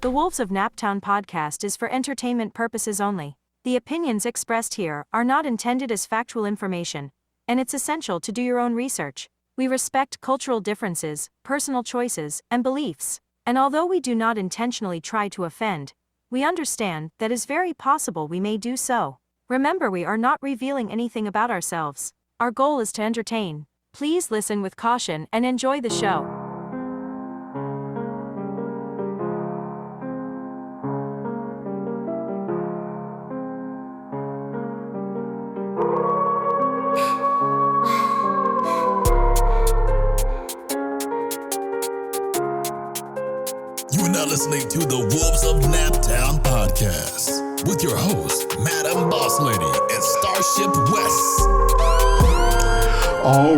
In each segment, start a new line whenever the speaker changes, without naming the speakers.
The Wolves of Naptown podcast is for entertainment purposes only. The opinions expressed here are not intended as factual information, and it's essential to do your own research. We respect cultural differences, personal choices, and beliefs, and although we do not intentionally try to offend, we understand that it's very possible we may do so. Remember, we are not revealing anything about ourselves. Our goal is to entertain. Please listen with caution and enjoy the show.
You are now listening to the Wolves of Naptown podcast with your host, Madam Boss Lady and Starship West.
All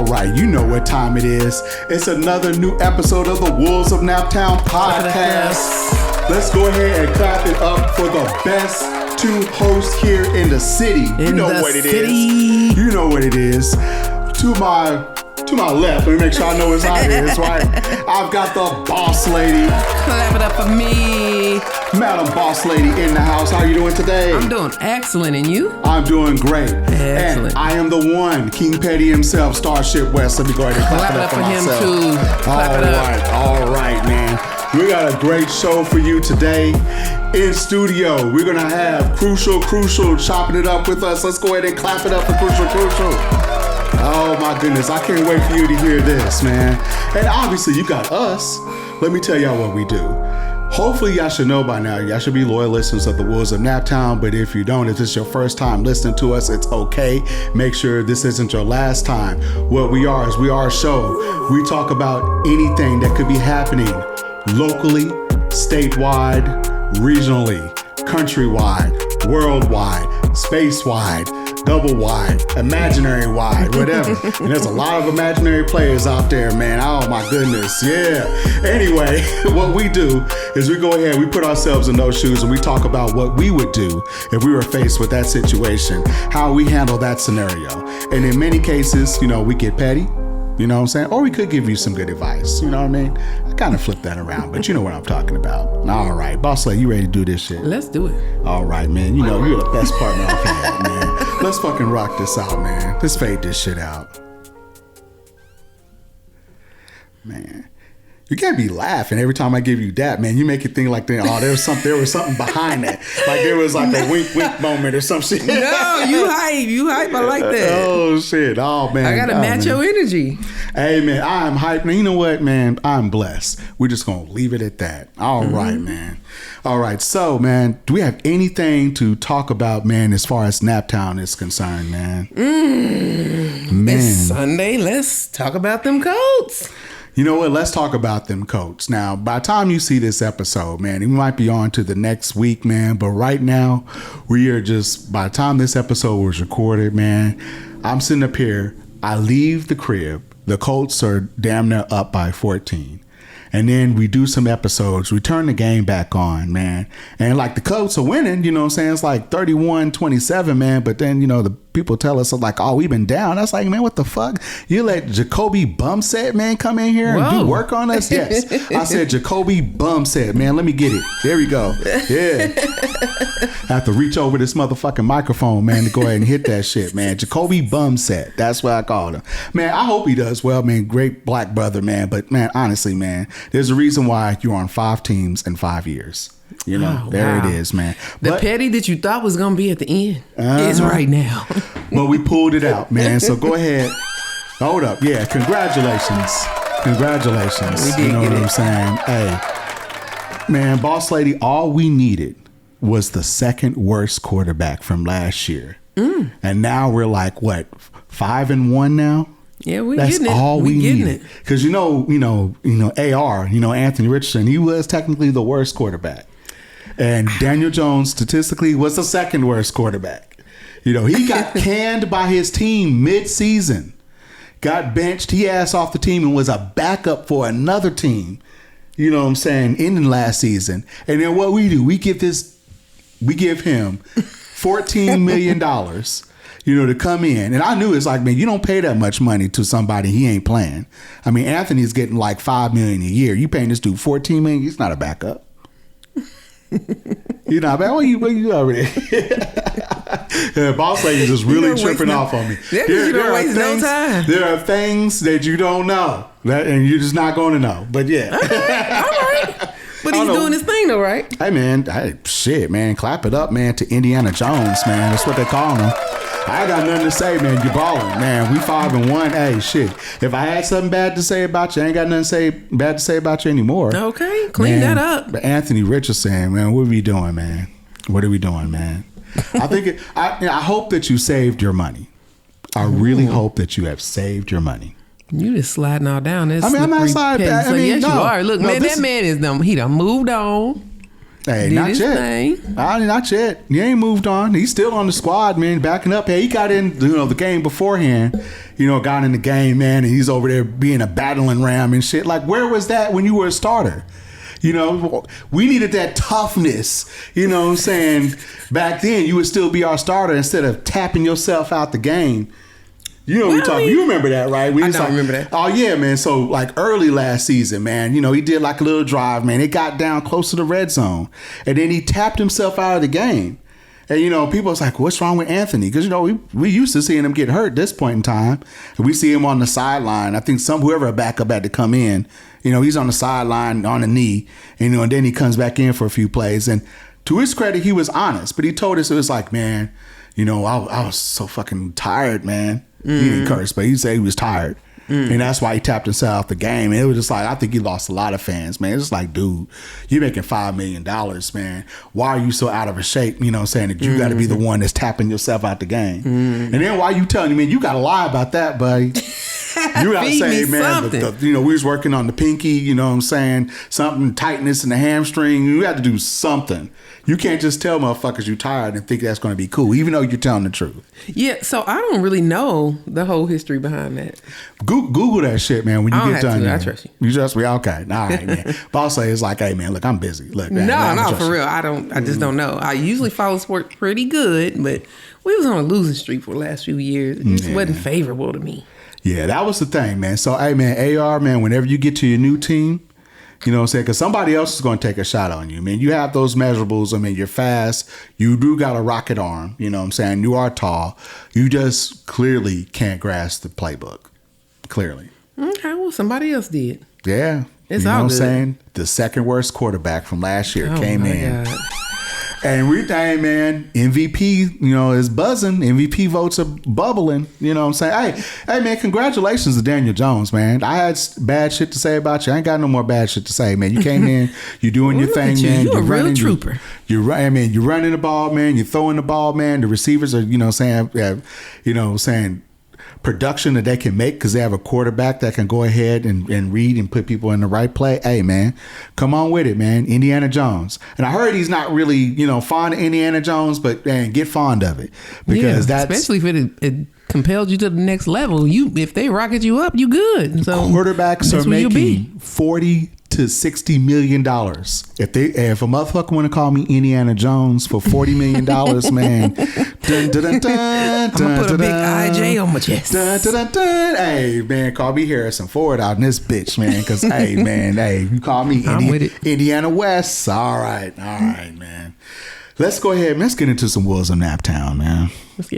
right. You know what time it is. It's another new episode of the Wolves of Naptown podcast. Let's go ahead and clap it up for the best two hosts here in the city. You know what it is. To my left, let me make sure I know it's how it is, right? I've got the boss lady.
Clap it up for me.
Madam Boss Lady in the house. How are you doing today?
I'm doing excellent, and you?
I'm doing great.
Excellent.
And I am the one, King Petty himself, Starship West. Let me go ahead and clap it up for
him
myself.
too. Clap it up.
All right, man. We got a great show for you today. In studio, we're gonna have Crucial chopping it up with us. Let's go ahead and clap it up for Crucial. Oh my goodness, I can't wait for you to hear this, man. And obviously you got us. Let me tell y'all what we do. Hopefully y'all should know by now. Y'all should be loyal listeners of the Wolves of Naptown, but if you don't, if this is your first time listening to us, it's okay. Make sure this isn't your last time. What we are is we are a show. We talk about anything that could be happening locally, statewide, regionally, countrywide, worldwide, space-wide, double wide, imaginary wide, whatever. And there's a lot of imaginary players out there, man. Oh my goodness, yeah. Anyway, what we do is we go ahead, we put ourselves in those shoes and we talk about what we would do if we were faced with that situation, how we handle that scenario. And in many cases, we get petty. You know what I'm saying? Or we could give you some good advice. You know what I mean? I kind of flip that around, but you know what I'm talking about. All right. Boss Lady, you ready to do this shit?
Let's do it.
All right, man. You're the best partner I've had, man. Let's fucking rock this out, man. Let's fade this shit out. Man. You can't be laughing every time I give you that, man. You make it think like, there was something behind that. Like there was like a wink moment or some shit.
No, you hype. I like that.
Oh shit. Oh man.
I gotta match your energy.
Hey man, I'm hyped. Now you know what, man? I'm blessed. We're just gonna leave it at that. All right, man. All right. So, man, do we have anything to talk about, man, as far as Naptown is concerned, man? Man.
It's Sunday. Let's talk about them Colts.
You know what? Let's talk about them Colts. Now, by the time you see this episode, man, we might be on to the next week, man. But right now, by the time this episode was recorded, man, I'm sitting up here. I leave the crib. The Colts are damn near up by 14. And then we do some episodes. We turn the game back on, man. And like the Colts are winning, you know what I'm saying? It's like 31-27, man. But then, the people tell us like, oh, we've been down. That's like, man, what the fuck? You let Jacoby Bumset, man, come in here and do work on us? Yes. I said Jacoby Bumset, man. Let me get it. There we go. Yeah. I have to reach over this motherfucking microphone, man, to go ahead and hit that shit, man. Jacoby Bumset. That's what I called him. Man, I hope he does well, man. Great black brother, man. But, man, honestly, man, there's a reason why you're on 5 teams in 5 years. There it is, man.
The petty that you thought was going to be at the end is right now.
But we pulled it out, man. So go ahead. Hold up. Yeah, congratulations.
We did
you know what I'm saying? Hey, man, Boss Lady, all we needed was the second worst quarterback from last year. And now we're like, what, 5-1 now?
Yeah,
That's
getting it.
all we needed.
It.
Because AR, Anthony Richardson, he was technically the worst quarterback. And Daniel Jones statistically was the second worst quarterback. He got canned by his team mid-season. Got benched, he asked off the team and was a backup for another team. You know what I'm saying, ending last season. And then what we do, we give him $14 million to come in. And I knew it's like, man, you don't pay that much money to somebody he ain't playing. I mean, Anthony's getting like $5 million a year. You paying this dude $14 million? He's not a backup. You're not bad. Well, you already. Yeah, boss lady is just really tripping off on me.
You don't waste no time.
There are things that you don't know, and you're just not going to know. But yeah.
All right. But he's doing his thing though, right?
Hey, man. Shit, man. Clap it up, man, to Indiana Jones, man. That's what they call him. I ain't got nothing to say, man. You're balling, man. We 5-1. Hey, shit. If I had something bad to say about you, I ain't got nothing bad to say about you anymore.
Okay, clean that up.
But Anthony Richardson, man, what are we doing, man? What are we doing, man? I think I hope that you saved your money. I really hope that you have saved your money.
You just sliding all down this.
I mean, I'm not sliding.
Yes, you are. Look, man, that man is done. He done moved on.
Hey, not yet. Not yet. He ain't moved on. He's still on the squad, man, backing up. Hey, he got in, the game beforehand. Got in the game, man, and he's over there being a battling ram and shit. Like, where was that when you were a starter? We needed that toughness. You know what I'm saying? Back then, you would still be our starter instead of tapping yourself out the game. You remember that, right?
I don't remember that.
Oh, yeah, man. So, like, early last season, man, he did like a little drive, man. It got down close to the red zone. And then he tapped himself out of the game. And, people was like, what's wrong with Anthony? Because, we used to seeing him get hurt at this point in time. And we see him on the sideline. I think whoever a backup had to come in, he's on the sideline on a knee. And then he comes back in for a few plays. And to his credit, he was honest. But he told us, it was like, man, I was so fucking tired, man. He didn't curse, but he said he was tired. And that's why he tapped himself out the game. And it was just like, I think he lost a lot of fans, man. It's just like, dude, you're making $5 million, man. Why are you so out of shape? Saying that you got to be the one that's tapping yourself out the game. And then why you telling me, man, you got to lie about that, buddy. You got to say, man, we was working on the pinky, something, tightness in the hamstring. You got to do something. You can't just tell motherfuckers you tired and think that's going to be cool, even though you're telling the truth.
Yeah, so I don't really know the whole history behind that.
Google that shit, man, when you get done.
I trust you.
You trust me? Okay. All right, man. Boss lady is like, hey, man, look, I'm busy. Look, man,
no, for real. I just don't know. I usually follow sport pretty good, but we was on a losing streak for the last few years. It just wasn't favorable to me.
Yeah, that was the thing, man. So, hey, man, AR, man, whenever you get to your new team, you know what I'm saying? Because somebody else is going to take a shot on you. Man, you have those measurables. I mean, you're fast. You do got a rocket arm. You know what I'm saying? You are tall. You just clearly can't grasp the playbook. Clearly.
Okay, well, somebody else did.
Yeah.
It's
you know
all
what
good.
I'm saying? The second worst quarterback from last year came in.
God.
And we think, man, MVP, is buzzing. MVP votes are bubbling. You know what I'm saying? Hey, man, congratulations to Daniel Jones, man. I had bad shit to say about you. I ain't got no more bad shit to say, man. You came in, you're doing your thing, man.
You're a real trooper.
You're running the ball, man. You're throwing the ball, man. The receivers are, saying production that they can make because they have a quarterback that can go ahead and read and put people in the right play. Hey, man, come on with it, man. Indiana Jones. And I heard he's not really, fond of Indiana Jones, but man, get fond of it because that's
especially if it compelled you to the next level. If they rocket you up, you good. So
quarterbacks are making $40 to $60 million. If a motherfucker want to call me Indiana Jones for $40 million, man, I'm
gonna put a big IJ on my chest.
Hey, man, call me Harrison Ford out in this bitch, man. Because hey, man, you call me Indiana West. All right, man. Let's go ahead. Let's get into some Wolves of Naptown, man.
Let's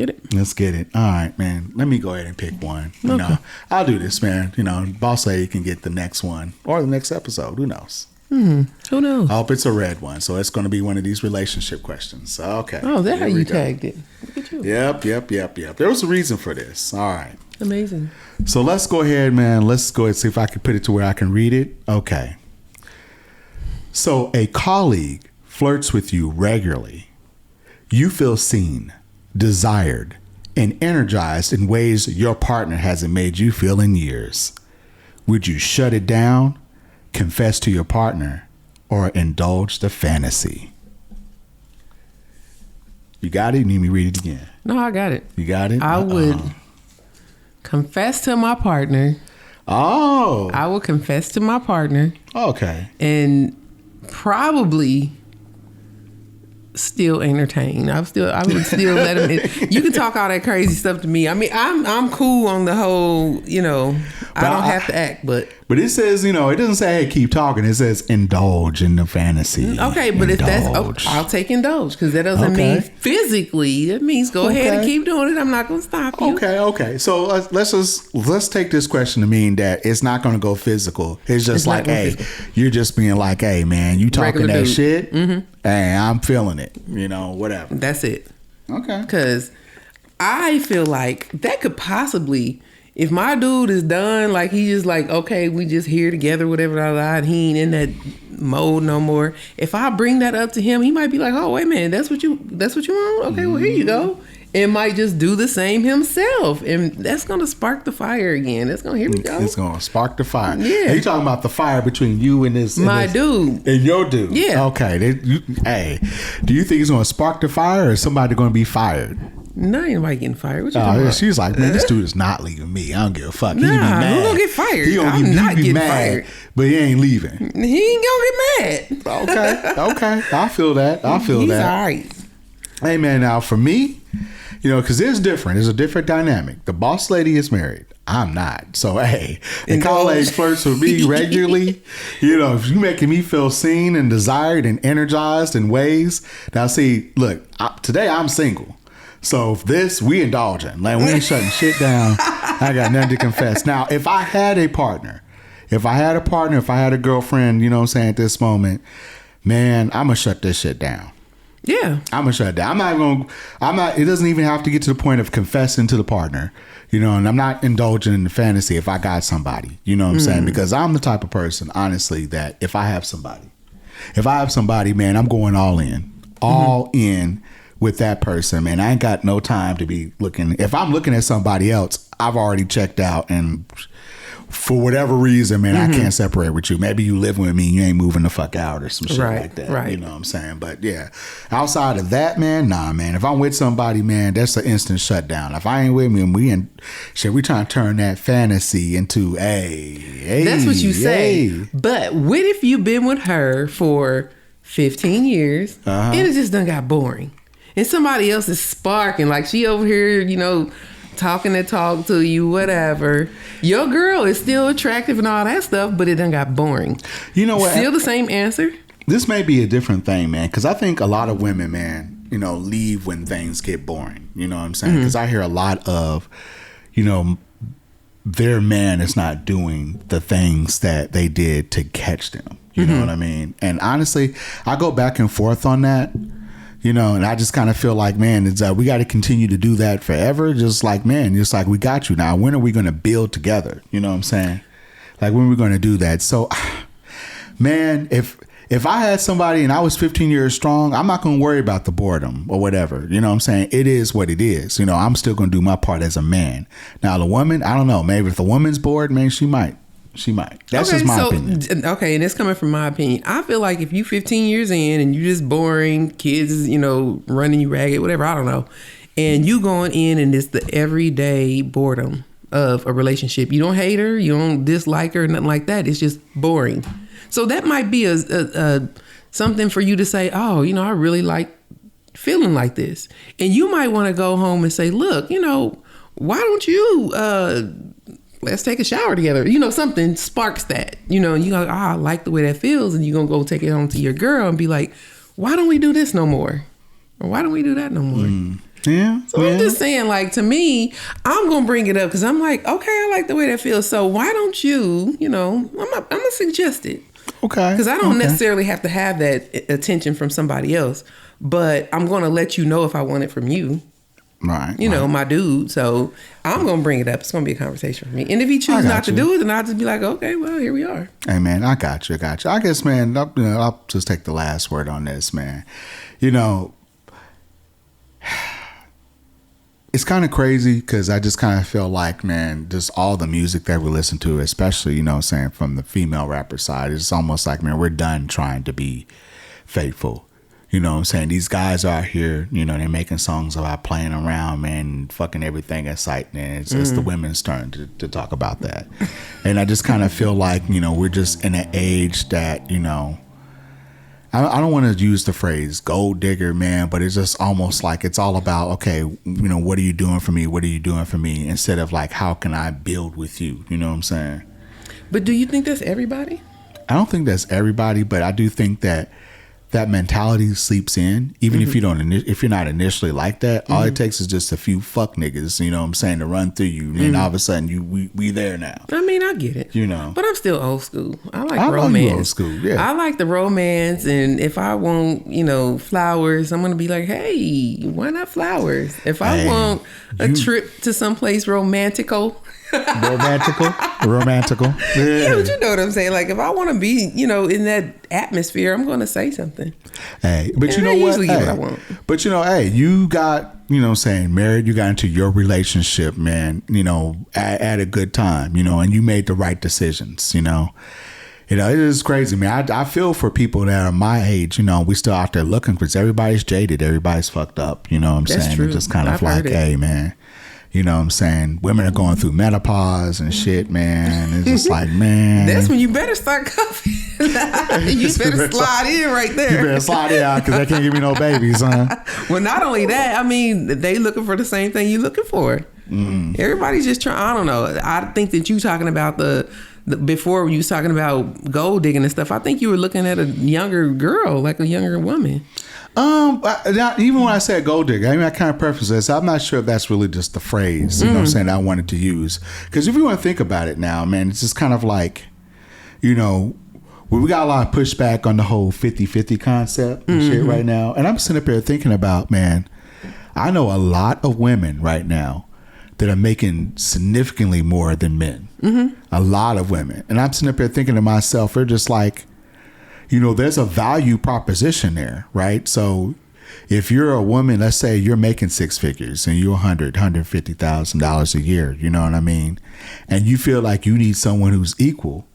get it.
All right, man. Let me go ahead and pick one.
Okay.
I'll do this, man. Boss lady can get the next one or the next episode. Who knows?
Who knows?
I hope it's a red one. So it's going to be one of these relationship questions. Okay.
Oh, that's how you tagged it. Look at you.
Yep. There was a reason for this. All right.
Amazing.
So let's go ahead, man. Let's go and see if I can put it to where I can read it. Okay. So a colleague flirts with you regularly. You feel seen, desired, and energized in ways your partner hasn't made you feel in years. Would you shut it down, confess to your partner, or indulge the fantasy? You got it? You need me to read it again?
No, I got it.
You got it?
I would confess to my partner.
Oh.
I would confess to my partner.
Okay.
And probably still entertain. I would still let him in. You can talk all that crazy stuff to me. I mean, I'm cool on the whole, I don't have to act, but
it says, it doesn't say, hey, keep talking. It says indulge in the fantasy.
Okay, but if I'll take indulge, because that doesn't mean physically. That means go ahead and keep doing it. I'm not going to stop you.
Okay. So let's take this question to mean that it's not going to go physical. It's just like, hey, you're just being like, hey, man, you talking regular that dude. Shit. Mm-hmm. Hey, I'm feeling it. Whatever.
That's it.
Okay.
Because I feel like that could possibly, if my dude is done, like he just like, okay, we just here together, whatever, and he ain't in that mode no more. If I bring that up to him, he might be like, oh, wait a minute, that's what you want? Okay, well, here you go. And might just do the same himself. And that's going to spark the fire again. Here we go.
It's going to spark the fire.
Yeah.
Are you talking about the fire between you and
dude.
And your dude?
Yeah.
Okay. Hey, do you think it's going to spark the fire or is somebody going to be fired?
No, ain't nobody getting fired. What you talking about?
She's like, man, this dude is not leaving me. I don't give a fuck.
Nah, who gonna get fired? I'm not getting fired.
But he ain't leaving.
He ain't gonna get mad.
Okay. I feel that. He's
all right.
Hey, man, now for me, because it's different. There's a different dynamic. The boss lady is married. I'm not. So, hey, the college flirts with me regularly. If you making me feel seen and desired and energized in ways. Now, see, look, today I'm single. So we indulging. Like, we ain't shutting shit down. I got nothing to confess. Now, if I had a partner, if I had a girlfriend, at this moment, man, I'm going to shut this shit down.
Yeah.
I'm going to shut it down. It doesn't even have to get to the point of confessing to the partner, and I'm not indulging in the fantasy if I got somebody, you know what I'm saying? Because I'm the type of person, honestly, that if I have somebody, man, I'm going all in with that person, man. I ain't got no time to be looking. If I'm looking at somebody else, I've already checked out, and for whatever reason, man, I can't separate with you. Maybe you live with me, you ain't moving the fuck out or some shit like that.
Right.
You know what I'm saying? But yeah, outside of that, man, nah, man. If I'm with somebody, man, that's an instant shutdown. If I ain't with me, we trying to turn that fantasy into
that's what you say. But what if you've been with her for 15 years and it just done got boring? And somebody else is sparking, like she over here, talking that talk to you, whatever. Your girl is still attractive and all that stuff, but it done got boring.
You know what?
Still the same answer?
This may be a different thing, man, because I think a lot of women, man, leave when things get boring. You know what I'm saying? Because I hear a lot of, their man is not doing the things that they did to catch them. You know what I mean? And honestly, I go back and forth on that. And I just kind of feel like, man, it's we got to continue to do that forever. Just like, man, it's like, we got you now. When are we going to build together? You know what I'm saying? Like, when are we going to do that? So, man, if I had somebody and I was 15 years strong, I'm not going to worry about the boredom or whatever. You know what I'm saying? It is what it is. I'm still going to do my part as a man. Now, the woman, I don't know. Maybe if the woman's bored, man, she might. That's just my opinion.
Okay, and it's coming from my opinion. I feel like if you 15 years in and you just boring, kids, running you ragged, whatever, I don't know, and you going in and it's the everyday boredom of a relationship. You don't hate her, you don't dislike her, nothing like that. It's just boring. So that might be a something for you to say, oh, I really like feeling like this. And you might want to go home and say, look, why don't you let's take a shower together. Something sparks that, and you go, I like the way that feels. And you're going to go take it home to your girl and be like, why don't we do this no more? Or why don't we do that no more?
Yeah.
So I'm just saying, like, to me, I'm going to bring it up because I'm like, okay, I like the way that feels. So why don't you, I'm going to suggest it.
Okay.
Because I don't necessarily have to have that attention from somebody else, but I'm going to let you know if I want it from you.
Right.
My dude. So I'm going to bring it up. It's going to be a conversation for me. And if he chooses not to do it, then I'll just be like, okay, well, here we are.
Hey, man, I got you. I guess, man, I'll just take the last word on this, man. It's kind of crazy because I just kind of feel like, man, just all the music that we listen to, especially, from the female rapper side, it's almost like, man, we're done trying to be faithful. You know what I'm saying? These guys are out here, they're making songs about playing around, man, fucking everything in sight. And it's the women's turn to talk about that. And I just kind of feel like, we're just in an age that, I don't want to use the phrase gold digger, man, but it's just almost like it's all about, okay, you know, what are you doing for me? What are you doing for me? Instead of like, how can I build with you? You know what I'm saying?
But do you think that's everybody?
I don't think that's everybody, but I do think that mentality sleeps in, even if if you're not initially like that. All it takes is just a few fuck niggas, you know what I'm saying, to run through you, and all of a sudden we there now.
I mean, I get it,
you know,
but I'm still old school. I like romance.
Old school, yeah.
I like the romance, and if I want, you know, flowers, I'm gonna be like, hey, why not flowers? If I want a trip to someplace romantical.
romantical.
Yeah, but you know what I'm saying. Like if I want to be, you know, in that atmosphere, I'm going to say something.
Hey, but
and
you know what?
Usually get what I want.
But you know, hey, you got, you know, what I'm saying, married. You got into your relationship, man. You know, at a good time. You know, and you made the right decisions. You know. You know, it is crazy, man. I feel for people that are my age, you know, we still out there looking because everybody's jaded. Everybody's fucked up. You know what I'm saying?
True.
It's just kind of like, hey, man. You know what I'm saying? Women are going through menopause and shit, man. It's just like, man.
That's when you better start cuffing. You better slide in right there.
You better slide in because they can't give me no babies, huh?
Well, not only that, I mean, they looking for the same thing you looking for. Everybody's just trying, I don't know. I think that you talking about before you was talking about gold digging and stuff, I think you were looking at a younger girl, like a younger woman.
Even when I said gold digger, I mean, I kind of preface this. I'm not sure if that's really just the phrase, you know what I'm saying, I wanted to use. Because if you want to think about it now, man, it's just kind of like, you know, we got a lot of pushback on the whole 50-50 concept and shit right now. And I'm sitting up here thinking about, man, I know a lot of women right now that are making significantly more than men. A lot of women. And I'm sitting up here thinking to myself, they're just like, you know, there's a value proposition there, right? So if you're a woman, let's say you're making six figures and you're $150,000 a year, you know what I mean? And you feel like you need someone who's equal,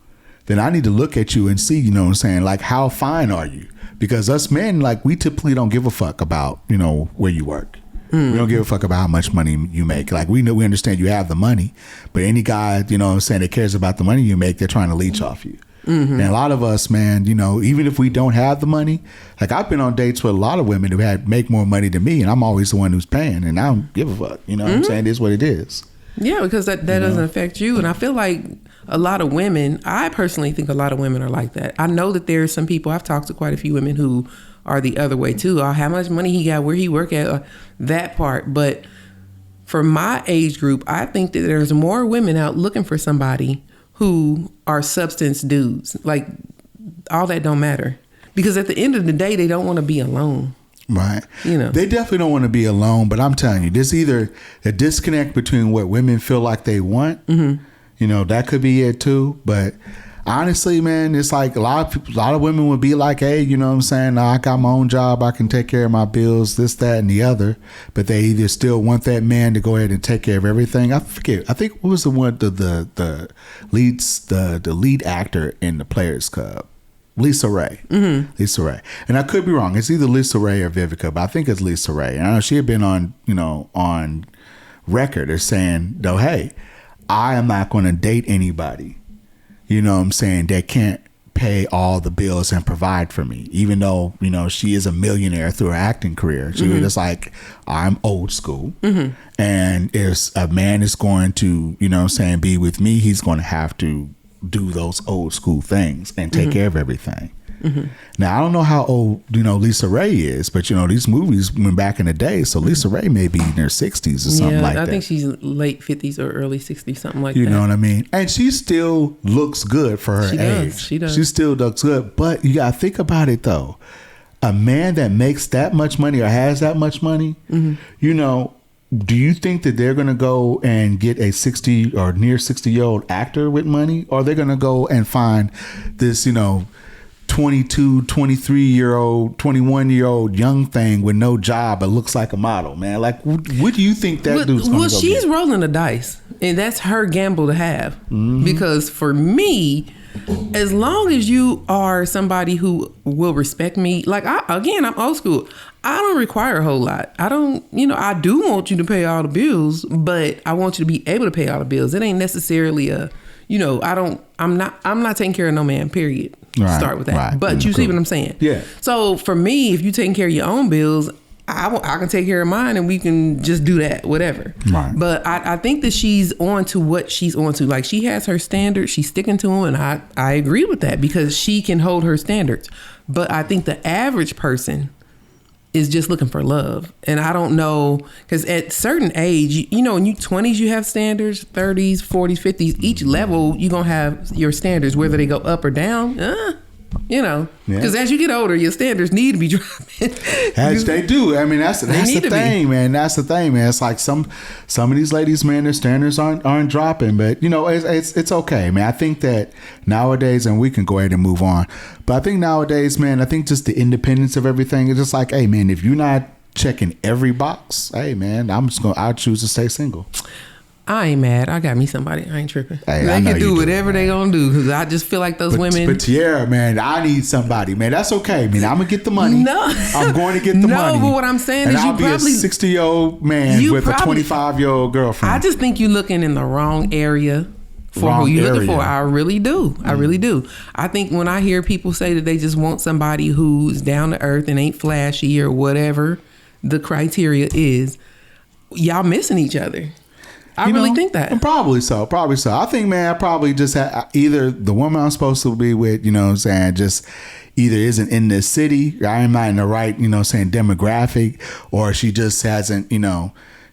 then I need to look at you and see, you know what I'm saying? Like, how fine are you? Because us men, like, we typically don't give a fuck about, you know, where you work. We don't give a fuck about how much money you make. Like, we understand you have the money, but any guy, you know what I'm saying, that cares about the money you make, they're trying to leech off you. And a lot of us, man, you know, even if we don't have the money, like I've been on dates with a lot of women who make more money than me, and I'm always the one who's paying, and I don't give a fuck. You know what I'm saying? It is what it is.
Yeah, because that doesn't affect you. And I feel like a lot of women, I personally think a lot of women are like that. I know that there are some people, I've talked to quite a few women who are the other way too. How much money he got, where he work at, that part. But for my age group, I think that there's more women out looking for somebody who are substance dudes. Like, all that don't matter. Because at the end of the day, they don't want to be alone.
Right.
You know.
They definitely don't want to be alone, but I'm telling you, there's either a disconnect between what women feel like they want. You know, that could be it too. But honestly, man, it's like a lot of women would be like, hey, you know what I'm saying? I got my own job. I can take care of my bills, this, that, and the other. But they either still want that man to go ahead and take care of everything. I forget. I think what was the one, the lead actor in the Players Club? Lisa Ray. Lisa Ray. And I could be wrong. It's either Lisa Ray or Vivica, but I think it's Lisa Ray. And I know she had been on record as saying, though, hey, I am not going to date anybody, you know what I'm saying, that can't pay all the bills and provide for me. Even though, you know, she is a millionaire through her acting career. She was just like, I'm old school. And if a man is going to, you know what I'm saying, be with me, he's going to have to do those old school things and take care of everything. Now, I don't know how old, you know, Lisa Ray is, but, you know, these movies went back in the day, so Lisa Ray may be in her 60s or something like that.
I think she's late 50s or early 60s, something like that.
You know what I mean? And she still looks good for her age.
She does.
She still looks good, but you got to think about it, though. A man that makes that much money or has that much money, you know, do you think that they're going to go and get a 60 or near 60-year-old actor with money? Or they're going to go and find this, you know, 22, 23-year-old, 21-year-old young thing with no job but looks like a model, man? Like, what do you think that dude's going to go
she's
get?
rolling the dice, and that's her gamble to have. Because for me, as long as you are somebody who will respect me, like, I'm old school. I don't require a whole lot. I don't, you know, I do want you to pay all the bills, but I want you to be able to pay all the bills. It ain't necessarily I'm not taking care of no man, period.
Right,
Start with that.
right.
But you see what I'm saying?
Yeah.
So for me, if you taking care of your own bills, I can take care of mine and we can just do that, whatever.
Right.
But I think that she's on to what she's on to. Like, she has her standards, she's sticking to them, and I agree with that because she can hold her standards. But I think the average person is just looking for love. And I don't know, because at certain age, in your 20s, you have standards, 30s, 40s, 50s. Each level, you're going to have your standards, whether they go up or down. Because as you get older, your standards need to be dropping.
As they do. I mean, that's the thing, man. That's the thing, man. It's like some of these ladies, man, their standards aren't dropping. But it's okay, man. I think that nowadays, and we can go ahead and move on. But I think nowadays, man, I think just the independence of everything is just like, hey, man, if you're not checking every box, hey, man, I'll choose to stay single.
I ain't mad. I got me somebody. I ain't tripping.
Hey,
they can do whatever they gonna do because I just feel like those women.
But Tierra, man, I need somebody, man. That's okay, man. I'm gonna get the money.
No,
I'm going to get the money.
No, but what I'm saying
and
is,
I'll
you
be
probably
a 60-year-old man with a 25-year-old girlfriend.
I just think you're looking in the wrong area for who you're looking for. I really do. I really do. I think when I hear people say that they just want somebody who's down to earth and ain't flashy or whatever the criteria is, y'all missing each other. I really think that.
Probably so. I think, man, I probably just had either the woman I'm supposed to be with, just either isn't in this city, I am not in the right, demographic, or she just hasn't,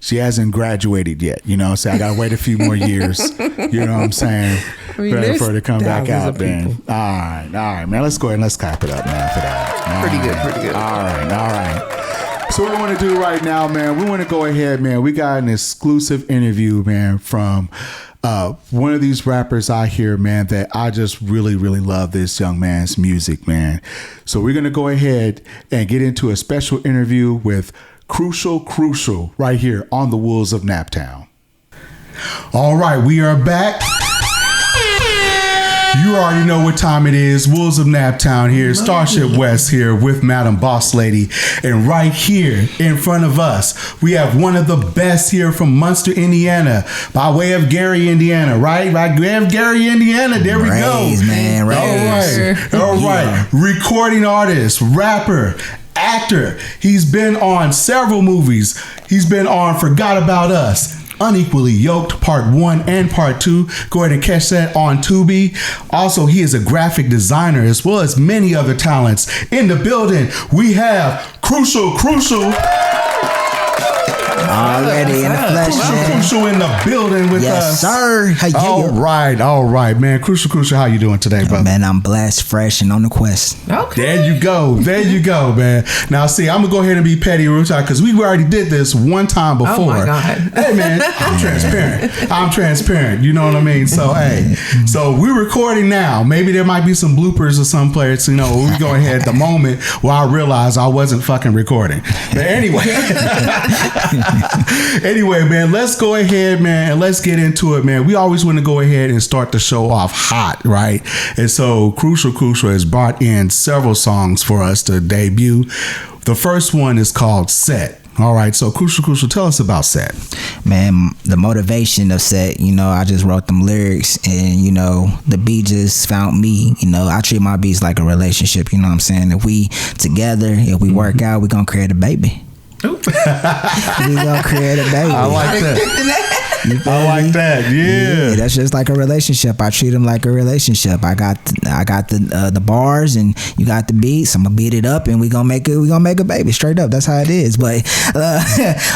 she hasn't graduated yet, so I gotta wait a few more years, you know what I'm saying, for her to come back out, man. All right, man, let's go ahead and let's clap it up, man, for that.
Pretty good.
All right. So what we want to do right now, man, we want to go ahead, man. We got an exclusive interview, man, from one of these rappers out here, man, that I just really, really love this young man's music, man. So we're going to go ahead and get into a special interview with Crucial right here on the Wolves of Naptown. All right, we are back. You already know what time it is. Wolves of Naptown here, Starship West here with Madam Boss Lady. And right here in front of us, we have one of the best here from Munster, Indiana, by way of Gary, Indiana, right? By way of Gary, Indiana. There we go.
Man,
All right. Recording artist, rapper, actor. He's been on several movies. He's been on Forgot About Us, Unequally Yoked Part 1 and Part 2. Go ahead and catch that on Tubi. Also, he is a graphic designer as well as many other talents. In the building, we have Crucial.
Already in the flesh, man.
Crucial in the building with us.
Yes, sir. Hey,
all right, man. Crucial, how you doing today, brother?
Man, I'm blessed, fresh, and on the quest.
Okay.
There you go, man. Now, see, I'm gonna go ahead and be petty and real because we already did this one time before.
Oh my God.
Hey, man, I'm transparent. You know what I mean? So, hey, so we're recording now. Maybe there might be some bloopers or some players. We go ahead at the moment where I realized I wasn't fucking recording. But anyway. Anyway, man, let's go ahead, man, and let's get into it, man. We always want to go ahead and start the show off hot, right? And so Crucial has brought in several songs for us to debut. The first one is called Set. All right, so Crucial, tell us about Set.
Man, the motivation of Set, I just wrote them lyrics and, the beat just found me. I treat my beats like a relationship, you know what I'm saying? If we together, if we work out, we're going to create a baby. We gonna create a baby.
I like that. I like that. Yeah,
that's just like a relationship. I treat them like a relationship. I got the bars and you got the beats. I'm gonna beat it up and we gonna make a baby straight up. That's how it is. But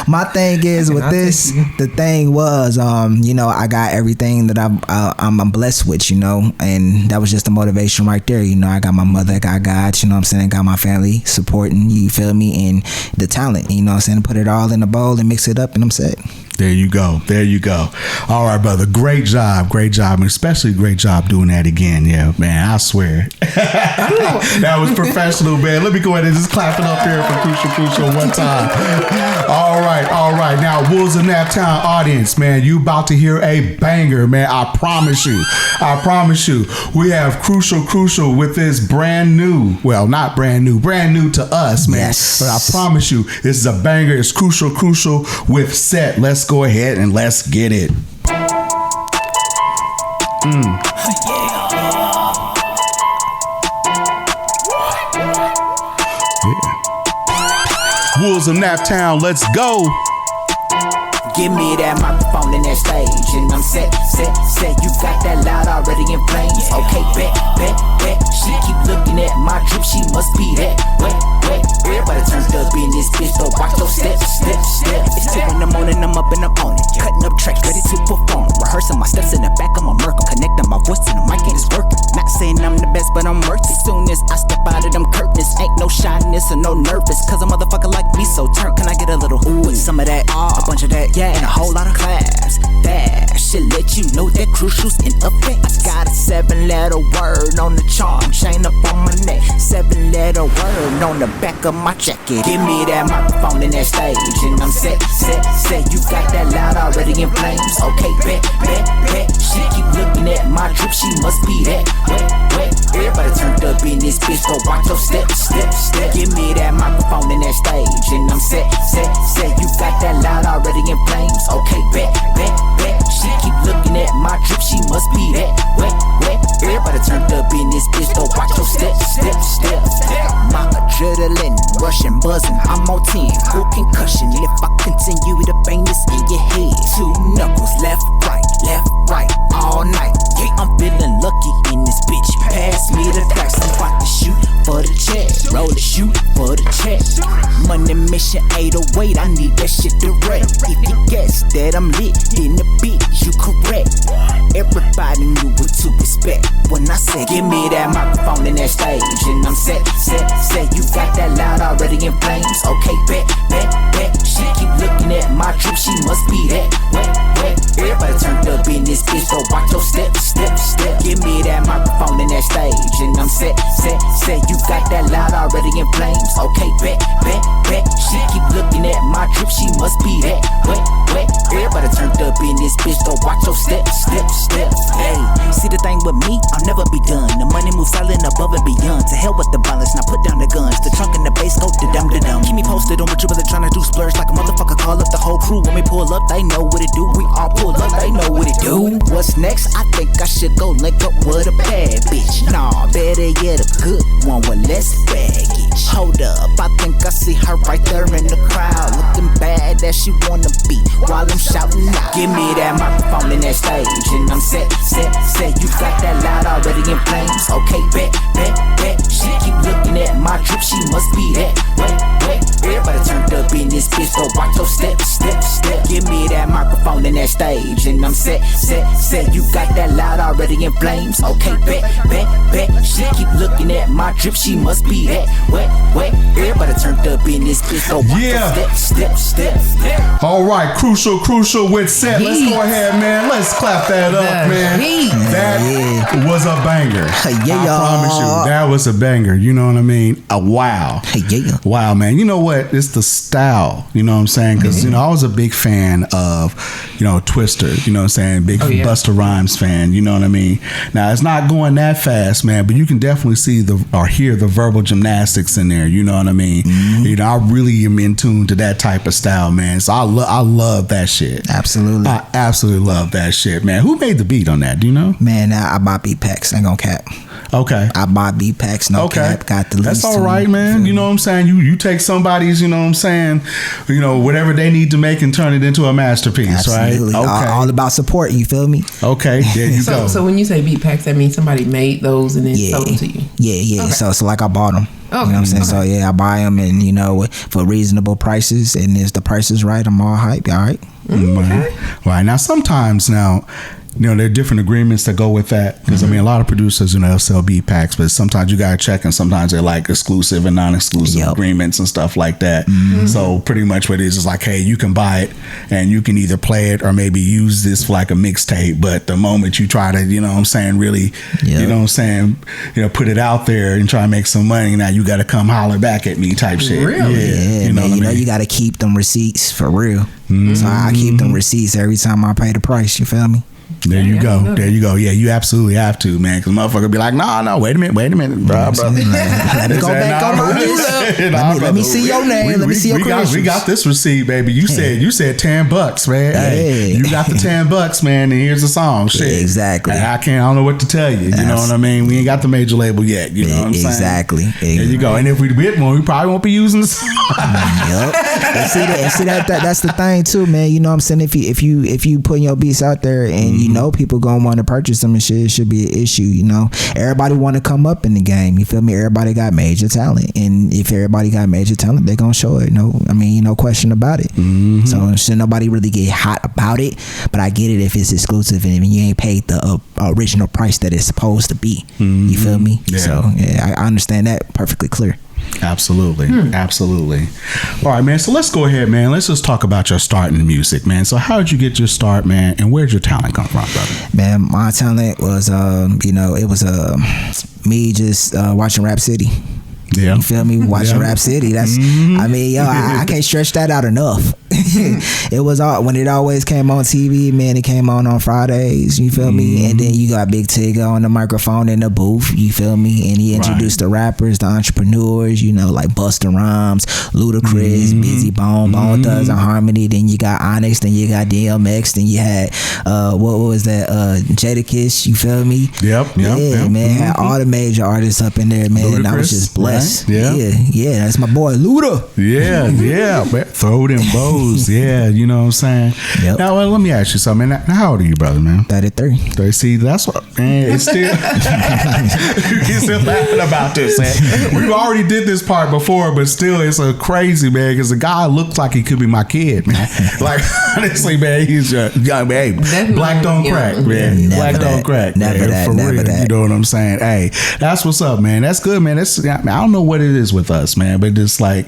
my thing is with this, the thing was, I got everything that I'm blessed with, and that was just the motivation right there. I got my mother, I got God, you know what I'm saying, got my family supporting, you feel me, and the talent, you know what I'm saying, put it all in a bowl and mix it up and I'm set.
There you go. All right, brother. Great job. And especially great job doing that again. Yeah, man, I swear. That was professional, man. Let me go ahead and just clap it up here for Crucial one time. All right. Now, Wolves of Naptown audience, man, you about to hear a banger, man. I promise you. We have Crucial with this brand new, well, not brand new to us, man.
Yes.
But I promise you, this is a banger. It's Crucial with Set. Let's go ahead and let's get it. Wolves of Naptown, let's go.
Give me that microphone and that stage, and I'm set. You got that loud already in flames. Okay, bet. She keep looking at my drip, she must be that wet. Everybody turns up in this bitch, so watch those steps. It's 2 in the morning, I'm up and I'm on it, cutting up tracks, ready to perform. Rehearsing my steps in the back of my Merc, I'm connecting my voice to the mic and it's working. Not saying I'm the best, but I'm worth it. Soon as I step out of them curtains, ain't no shyness or no nervous, cause a motherfucker like me so turn. Can I get a little ooh with some of that, a bunch of that, yeah, and a whole lot of class. That should let you know that Crucial's in effect. I got a 7-letter word on the charm, chain up on my neck. 7-letter word on the back of my jacket. Give me that microphone and that stage, and I'm set. You got that loud already in flames. Okay, bet. She keep looking at my drip, she must be that wet. Everybody turned up in this bitch, so watch your steps. Give me that microphone and that stage, and I'm set. You got that loud already in flames. Okay, bet. She keep looking at my drip, she must be that wet. Everybody turned up in this bitch, so watch your steps. My adrenaline rushing, buzzing, I'm on 10. Full concussion if I continue to bang this in your head. 2 knuckles, left, right, all night. Yeah, I'm feeling lucky in this bitch. Pass me the dice, I'm about to shoot for the check. Roll the shoot for the check. Money mission 808, I need that shit direct. If you guess that I'm lit, then the bitch, you correct. Everybody knew what to expect when I said, give me that microphone and that stage, and I'm set. You got that loud already in flames. Okay, bet. She keep looking at my drip, she must be that wet. Everybody turned up in this bitch, so watch your steps. Give me that microphone and that stage, and I'm set. You got that loud already in flames. Okay, bet. She keep looking at my drip, she must be that wet. Everybody turned up in this bitch, so watch your steps. Hey, see the thing with me, I'll never be done. The money moves silent above and beyond. To hell with the violence, now put down the guns. The trunk and the bass go da-dum. Keep me posted on what you really tryna do. Splurge like a motherfucker, call up the whole crew. When we pull up, they know what it do. We all pull up, they know what it do. What's next? I think I should go link up with a bad bitch. Nah, better yet, a good one with less baggage. Hold up, I think I see her right there in the crowd, looking bad as she wanna be while I'm shouting out. Give me that microphone and that stage, and I'm set. You got that loud already in flames. Okay, bet. She keep looking at my drip, she must be that wet. Everybody turned up in this bitch, so watch your steps. Give me that microphone and that stage, and I'm set. You got that loud already in flames. Okay, bet. She keep looking at my drip, she must be that wet. Everybody turned up in this bitch, so watch your steps.
All right, crucial with set. Let's go ahead, man. Let's clap that up, man. That was a banger. I promise you, that was a banger. You know what I mean? Wow. Wow, man. You know what? It's the style. You know what I'm saying? Because I was a big fan of Twister. You know what I'm saying? Big Busta Rhymes fan. You know what I mean? Now it's not going that fast, man, but you can definitely see hear the verbal gymnastics in there. You know what I mean? I really am in tune to that type of style, man. So I love that shit.
Absolutely.
I absolutely love that shit, man. Who made the beat on that? Do you know?
Man, I bought beat packs. Ain't gonna cap.
Okay.
I bought beat packs. No cap. Got the least.
That's all right, man. You know what I'm saying? You take somebody's, you know what I'm saying, whatever they need to make and turn it into a masterpiece,
absolutely.
Right? Okay.
All about support. You feel me?
Okay. There you go.
So when you say beat packs, that means somebody made those and then sold them to you.
Yeah. Okay. So like I bought them.
Okay.
You know what I'm saying? So I buy them and for reasonable prices, and if the price is right, I'm all hype. All right.
Okay. Right. Now sometimes there are different agreements that go with that, because a lot of producers they'll sell beat packs, but sometimes you gotta check, and sometimes they're like exclusive and non-exclusive agreements and stuff like that. So pretty much what it is like, hey, you can buy it and you can either play it or maybe use this for like a mixtape, but the moment you try to really put it out there and try to make some money, now you gotta come holler back at me type shit.
Really? Yeah, you gotta keep them receipts for real. So I keep them receipts every time I pay the price. You feel me?
There you go. There you go. Yeah, you absolutely have to, man. Because motherfucker be like, no, wait a minute, bro.
Let me go back on my list. Let me see your name. Let me see your credentials.
We got this receipt, baby. You said $10, man. Hey, you got the $10, man, and here's the song. Shit.
Exactly.
I don't know what to tell you. You know what I mean? We ain't got the major label yet. You know what I'm saying?
Exactly.
There you go. And if we get one, we probably won't be using the song.
Yep. And see that's the thing too, man. You know what I'm saying? If you putting your beats out there and you know people gonna want to purchase them and shit, it should be an issue. You know, everybody want to come up in the game. You feel me? Everybody got major talent, and if everybody got major talent, they gonna show it. No question about it. So should nobody really get hot about it? But I get it if it's exclusive and you ain't paid the original price that it's supposed to be. You feel me?
Yeah.
So yeah, I understand that perfectly clear.
Absolutely. All right, man, so let's go ahead, man. Let's just talk about your start in music, man. So how did you get your start, man, and where'd your talent come from, brother?
Man, my talent was it was me just watching Rap City.
Yeah.
You feel me? Watching Rap City. That's I mean, yo, I can't stretch that out enough. It was all when it always came on TV, man. It came on Fridays, you feel me? And then you got Big Tigger on the microphone in the booth, you feel me? And he introduced the rappers, the entrepreneurs, you know, like Busta Rhymes, Ludacris, Busy Bone, Bone Thugs and Harmony. Then you got Onyx, then you got DMX, then you had what was that? Jadakiss, you feel me?
Yep.
Man, had all the major artists up in there, man.
Ludacris,
and I was just blessed.
Right?
Yeah, that's my boy Luda.
Yeah, man. Throw them bows. Yeah, you know what I'm saying?
Yep.
Now, let me ask you something. Now, how old are you, brother, man?
33.
See, that's what, man, it's still, you're still laughing about this, man. We've already did this part before, but still, it's a crazy, man, because the guy looks like he could be my kid, man. Like, honestly, man, he's young, man. Hey, black don't crack, man. Black don't crack.
Never
man,
that.
For
Never
real.
that.
You know what I'm saying? Hey, that's what's up, man. That's good, man. I don't know what it is with us, man, but it's like,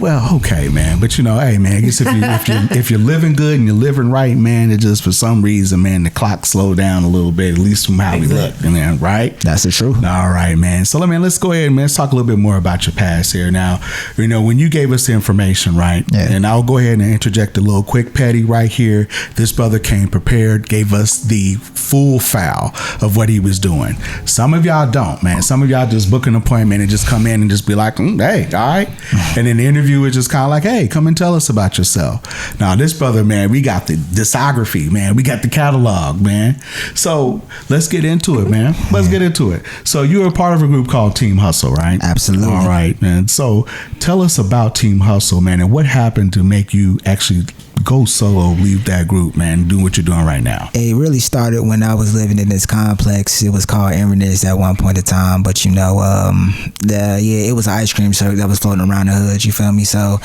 well, okay, man. But you know, hey, man, I guess if you're living good and you're living right, man, it just for some reason, man, the clock slowed down a little bit, at least from how we look, man, right?
That's the truth.
All right, man. So let's go ahead, man. Let's talk a little bit more about your past here. Now, you know, when you gave us the information, right?
Yeah.
And I'll go ahead and interject a little quick petty right here. This brother came prepared, gave us the full file of what he was doing. Some of y'all don't, man. Some of y'all just book an appointment and just come in and just be like, hey, all right. And then the interview is just kind of like, hey, come and tell us about yourself. Now, this brother, man, we got the discography, man. We got the catalog, man. So let's get into it, man. Let's get into it. So you're a part of a group called Team Hustle, right?
Absolutely.
All right, man. So tell us about Team Hustle, man, and what happened to make you actually go solo, leave that group, man, do what you're doing right now?
It really started when I was living in this complex. It was called Inverness at one point in time, but you know, it was an ice cream truck that was floating around the hood. You feel me? So,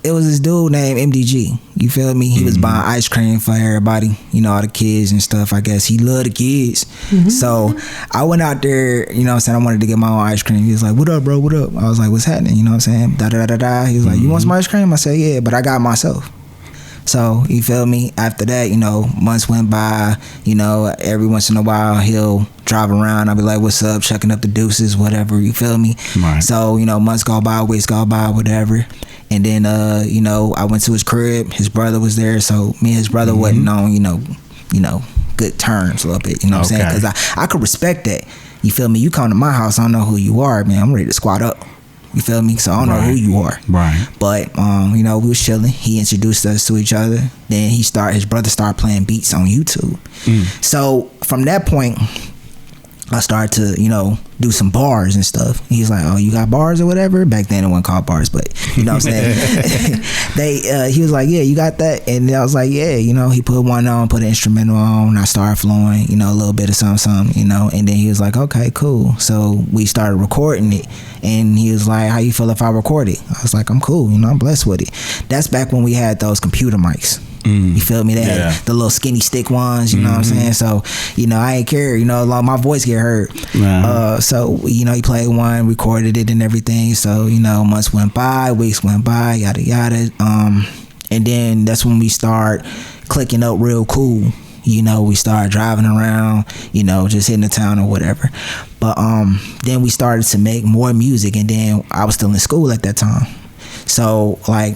it was this dude named MDG. You feel me? He was buying ice cream for everybody, you know, all the kids and stuff. I guess he loved the kids. So I went out there, you know what I'm saying? I wanted to get my own ice cream. He was like, what up, bro? What up? I was like, what's happening? You know what I'm saying? Da-da-da-da-da. He was like, you want some ice cream? I said, yeah, but I got myself. So, you feel me? After that, you know, months went by, you know, every once in a while he'll drive around. I'll be like, what's up? Checking up the deuces, whatever, you feel me? Right. So, you know, months go by, weeks go by, whatever. And then, you know, I went to his crib. His brother was there. So me and his brother wasn't on, you know, good terms a little bit. You know what I'm saying? Because I could respect that. You feel me? You come to my house, I don't know who you are, man. I'm ready to squat up. You feel me? So I don't know who you are. Right. But, you know, we was chilling. He introduced us to each other. Then his brother started playing beats on YouTube. So from that point, I started to, you know, do some bars and stuff. He's like, oh, you got bars or whatever? Back then it wasn't called bars, but you know what I'm saying? He was like, yeah, you got that? And I was like, yeah, you know, he put one on, put an instrumental on, and I started flowing, you know, a little bit of something, you know, and then he was like, okay, cool. So we started recording it, and he was like, how you feel if I record it? I was like, I'm cool, you know, I'm blessed with it. That's back when we had those computer mics. You feel me? They had the little skinny stick ones, you know what I'm saying? So, you know, I ain't care, you know, my voice get heard. So, you know, he played one, recorded it and everything. So, you know, months went by, weeks went by, yada, yada. And then that's when we start clicking up real cool. You know, we started driving around, you know, just hitting the town or whatever. But then we started to make more music, and then I was still in school at that time. So, like,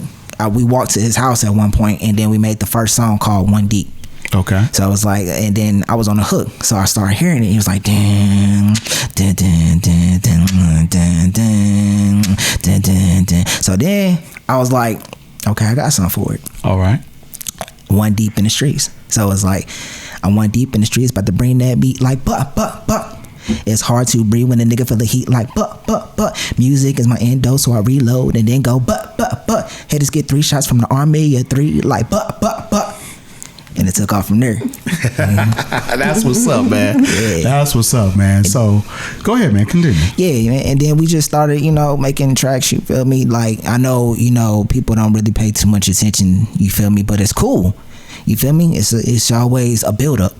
we walked to his house at one point, and then we made the first song called One Deep.
Okay.
So I was like, and then I was on the hook, so I started hearing it. He was like, dun, dun, dun, dun, dun, dun, dun, dun, dun, dun. So then I was like, okay, I got something for it.
All right.
One deep in the streets. So it's like, I'm one deep in the streets, about to bring that beat like buck. It's hard to breathe when a nigga feel the heat like buck. Music is my endo, so I reload and then go buck. Haters get 3 shots from the army, 3 like buck. And it took off from there.
That's what's up, man.
Yeah.
That's what's up, man. So go ahead, man. Continue.
Yeah, man. And then we just started, making tracks, you feel me? Like, I know, people don't really pay too much attention, you feel me? But it's cool. You feel me? It's always a build up.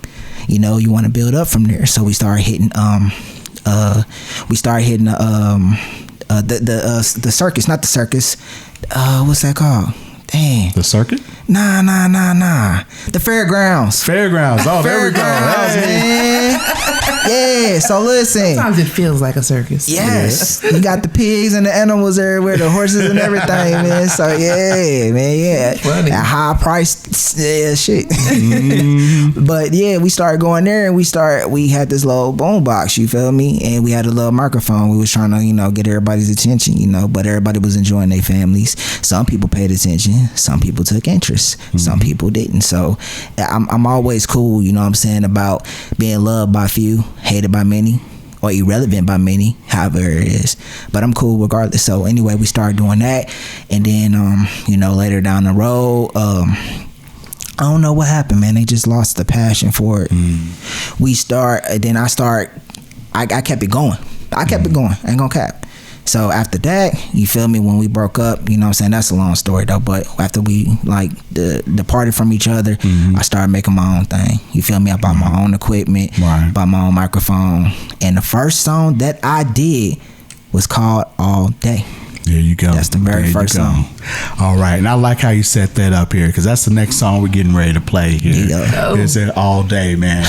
You want to build up from there. So we started hitting the circus, not the circus. What's that called? Dang.
The circuit?
Nah. The fairgrounds.
Oh, there we go.
Fairgrounds, man. Yeah, so listen.
Sometimes it feels like a circus.
Yes. You got the pigs and the animals everywhere, the horses and everything, man. So, yeah, man, yeah.
Funny.
That high priced shit. But, yeah, we started going there and we had this little boom box, you feel me? And we had a little microphone. We was trying to, get everybody's attention, but everybody was enjoying their families. Some people paid attention. Some people took interest. Some people didn't. So I'm always cool, about being loved by few, hated by many, or irrelevant by many, however it is. But I'm cool regardless. So anyway, we started doing that. And then, later down the road, I don't know what happened, man. They just lost the passion for it. I kept it going. I ain't gonna cap. So after that, you feel me, when we broke up, that's a long story though, but after we departed from each other, I started making my own thing. You feel me? I bought my own equipment, bought my own microphone, and the first song that I did was called All Day.
There you go.
That's the very first song.
All right. And I like how you set that up here, because that's the next song we're getting ready to play here.
Yeah.
It's All Day, man.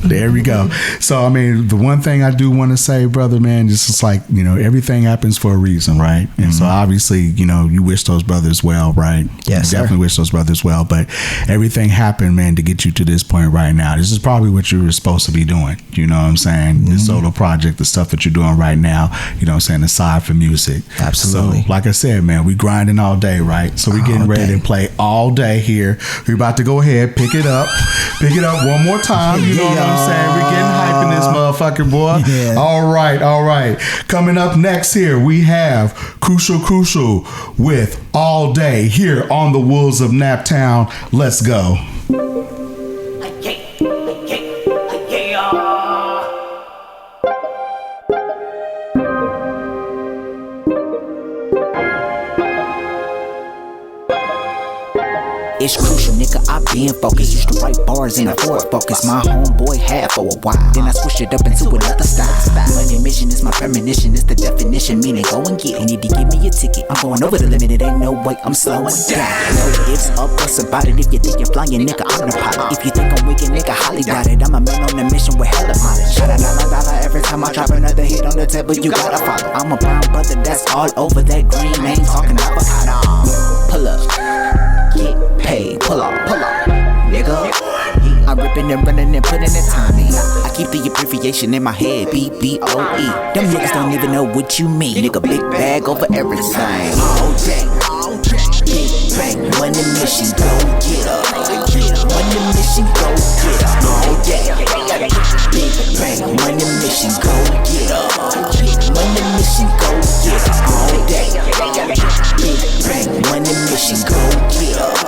There we go. So, I mean, the one thing I do want to say, brother, man, just is like, everything happens for a reason, right? And so obviously, you wish those brothers well, right?
Yes,
you definitely wish those brothers well. But everything happened, man, to get you to this point right now. This is probably what you were supposed to be doing. You know what I'm saying? The solo project, the stuff that you're doing right now, aside from music.
Absolutely.
So, like I said, man, we grinding all day, right? So we're getting ready to play All Day here. We're about to go ahead, pick it up one more time. You know what I'm saying? We're getting hype in this motherfucker, boy.
Yeah.
All right. Coming up next here, we have Crucial with All Day here on the Wolves of Naptown. Let's go.
It's crucial, nigga, I been focused. Used to write bars in a Ford Focus. My homeboy had for a while. Then I switched it up into another style. Money mission is my premonition, it's the definition. Meaning go and get it. You need to give me a ticket. I'm going over the limit, it ain't no way, I'm slowing down. No ifs, or buts about it. If you think you're flying, nigga, I'm the pilot. If you think I'm wicked, nigga, highly doubt it. I'm a man on a mission with hella mileage. Shout out dollar every time I drop another hit on the table, you gotta follow. I'm a brown brother that's all over that green, ain't talking avocado. Pull up. Get paid, pull up, nigga. I'm ripping and running and putting the time in. I keep the abbreviation in my head, BBOE. Them niggas don't even know what you mean. Nigga, big bag over everything. All day, big bang, money mission, go get up. Money mission, go get up. All day, big bang, money mission, go get up. Money mission, go get up. All day, big bang, money mission, go get up.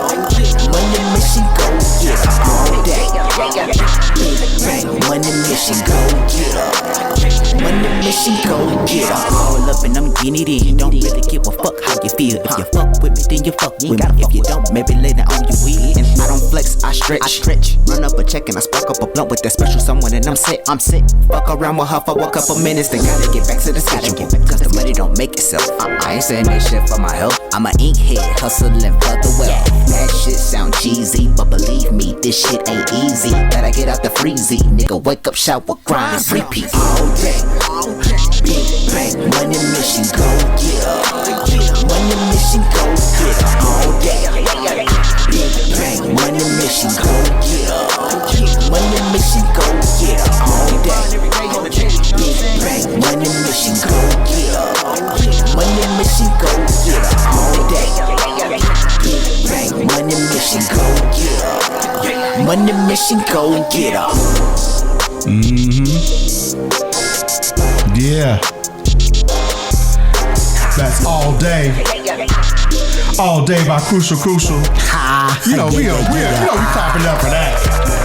Money mission, go get up. All day, big bang, money mission, go get up. Money mission, go get up. All up and I'm getting it in. Don't really give a fuck how you feel. If you fuck with me, then you fuck with me. If you don't, maybe later on you will. And I don't flex, I stretch. Run up a check and I spark up a blunt with that special someone and I'm set. Fuck around with her for a couple minutes, then gotta get back to the schedule. Cause the money don't make itself. I ain't saying this shit for my health. I'm an inkhead, hustling for the wealth. That shit sound cheesy, but believe me, this shit ain't easy. Gotta get out the freezy. Nigga, wake up, shower, grind, repeat. All day, big bang, money mission, go get up. Money mission, go get up. All day, big bang, money mission, go get up. on the mission, go and get her.
Yeah. That's All Day. All Day by Crucial. You know, we clapping up for that.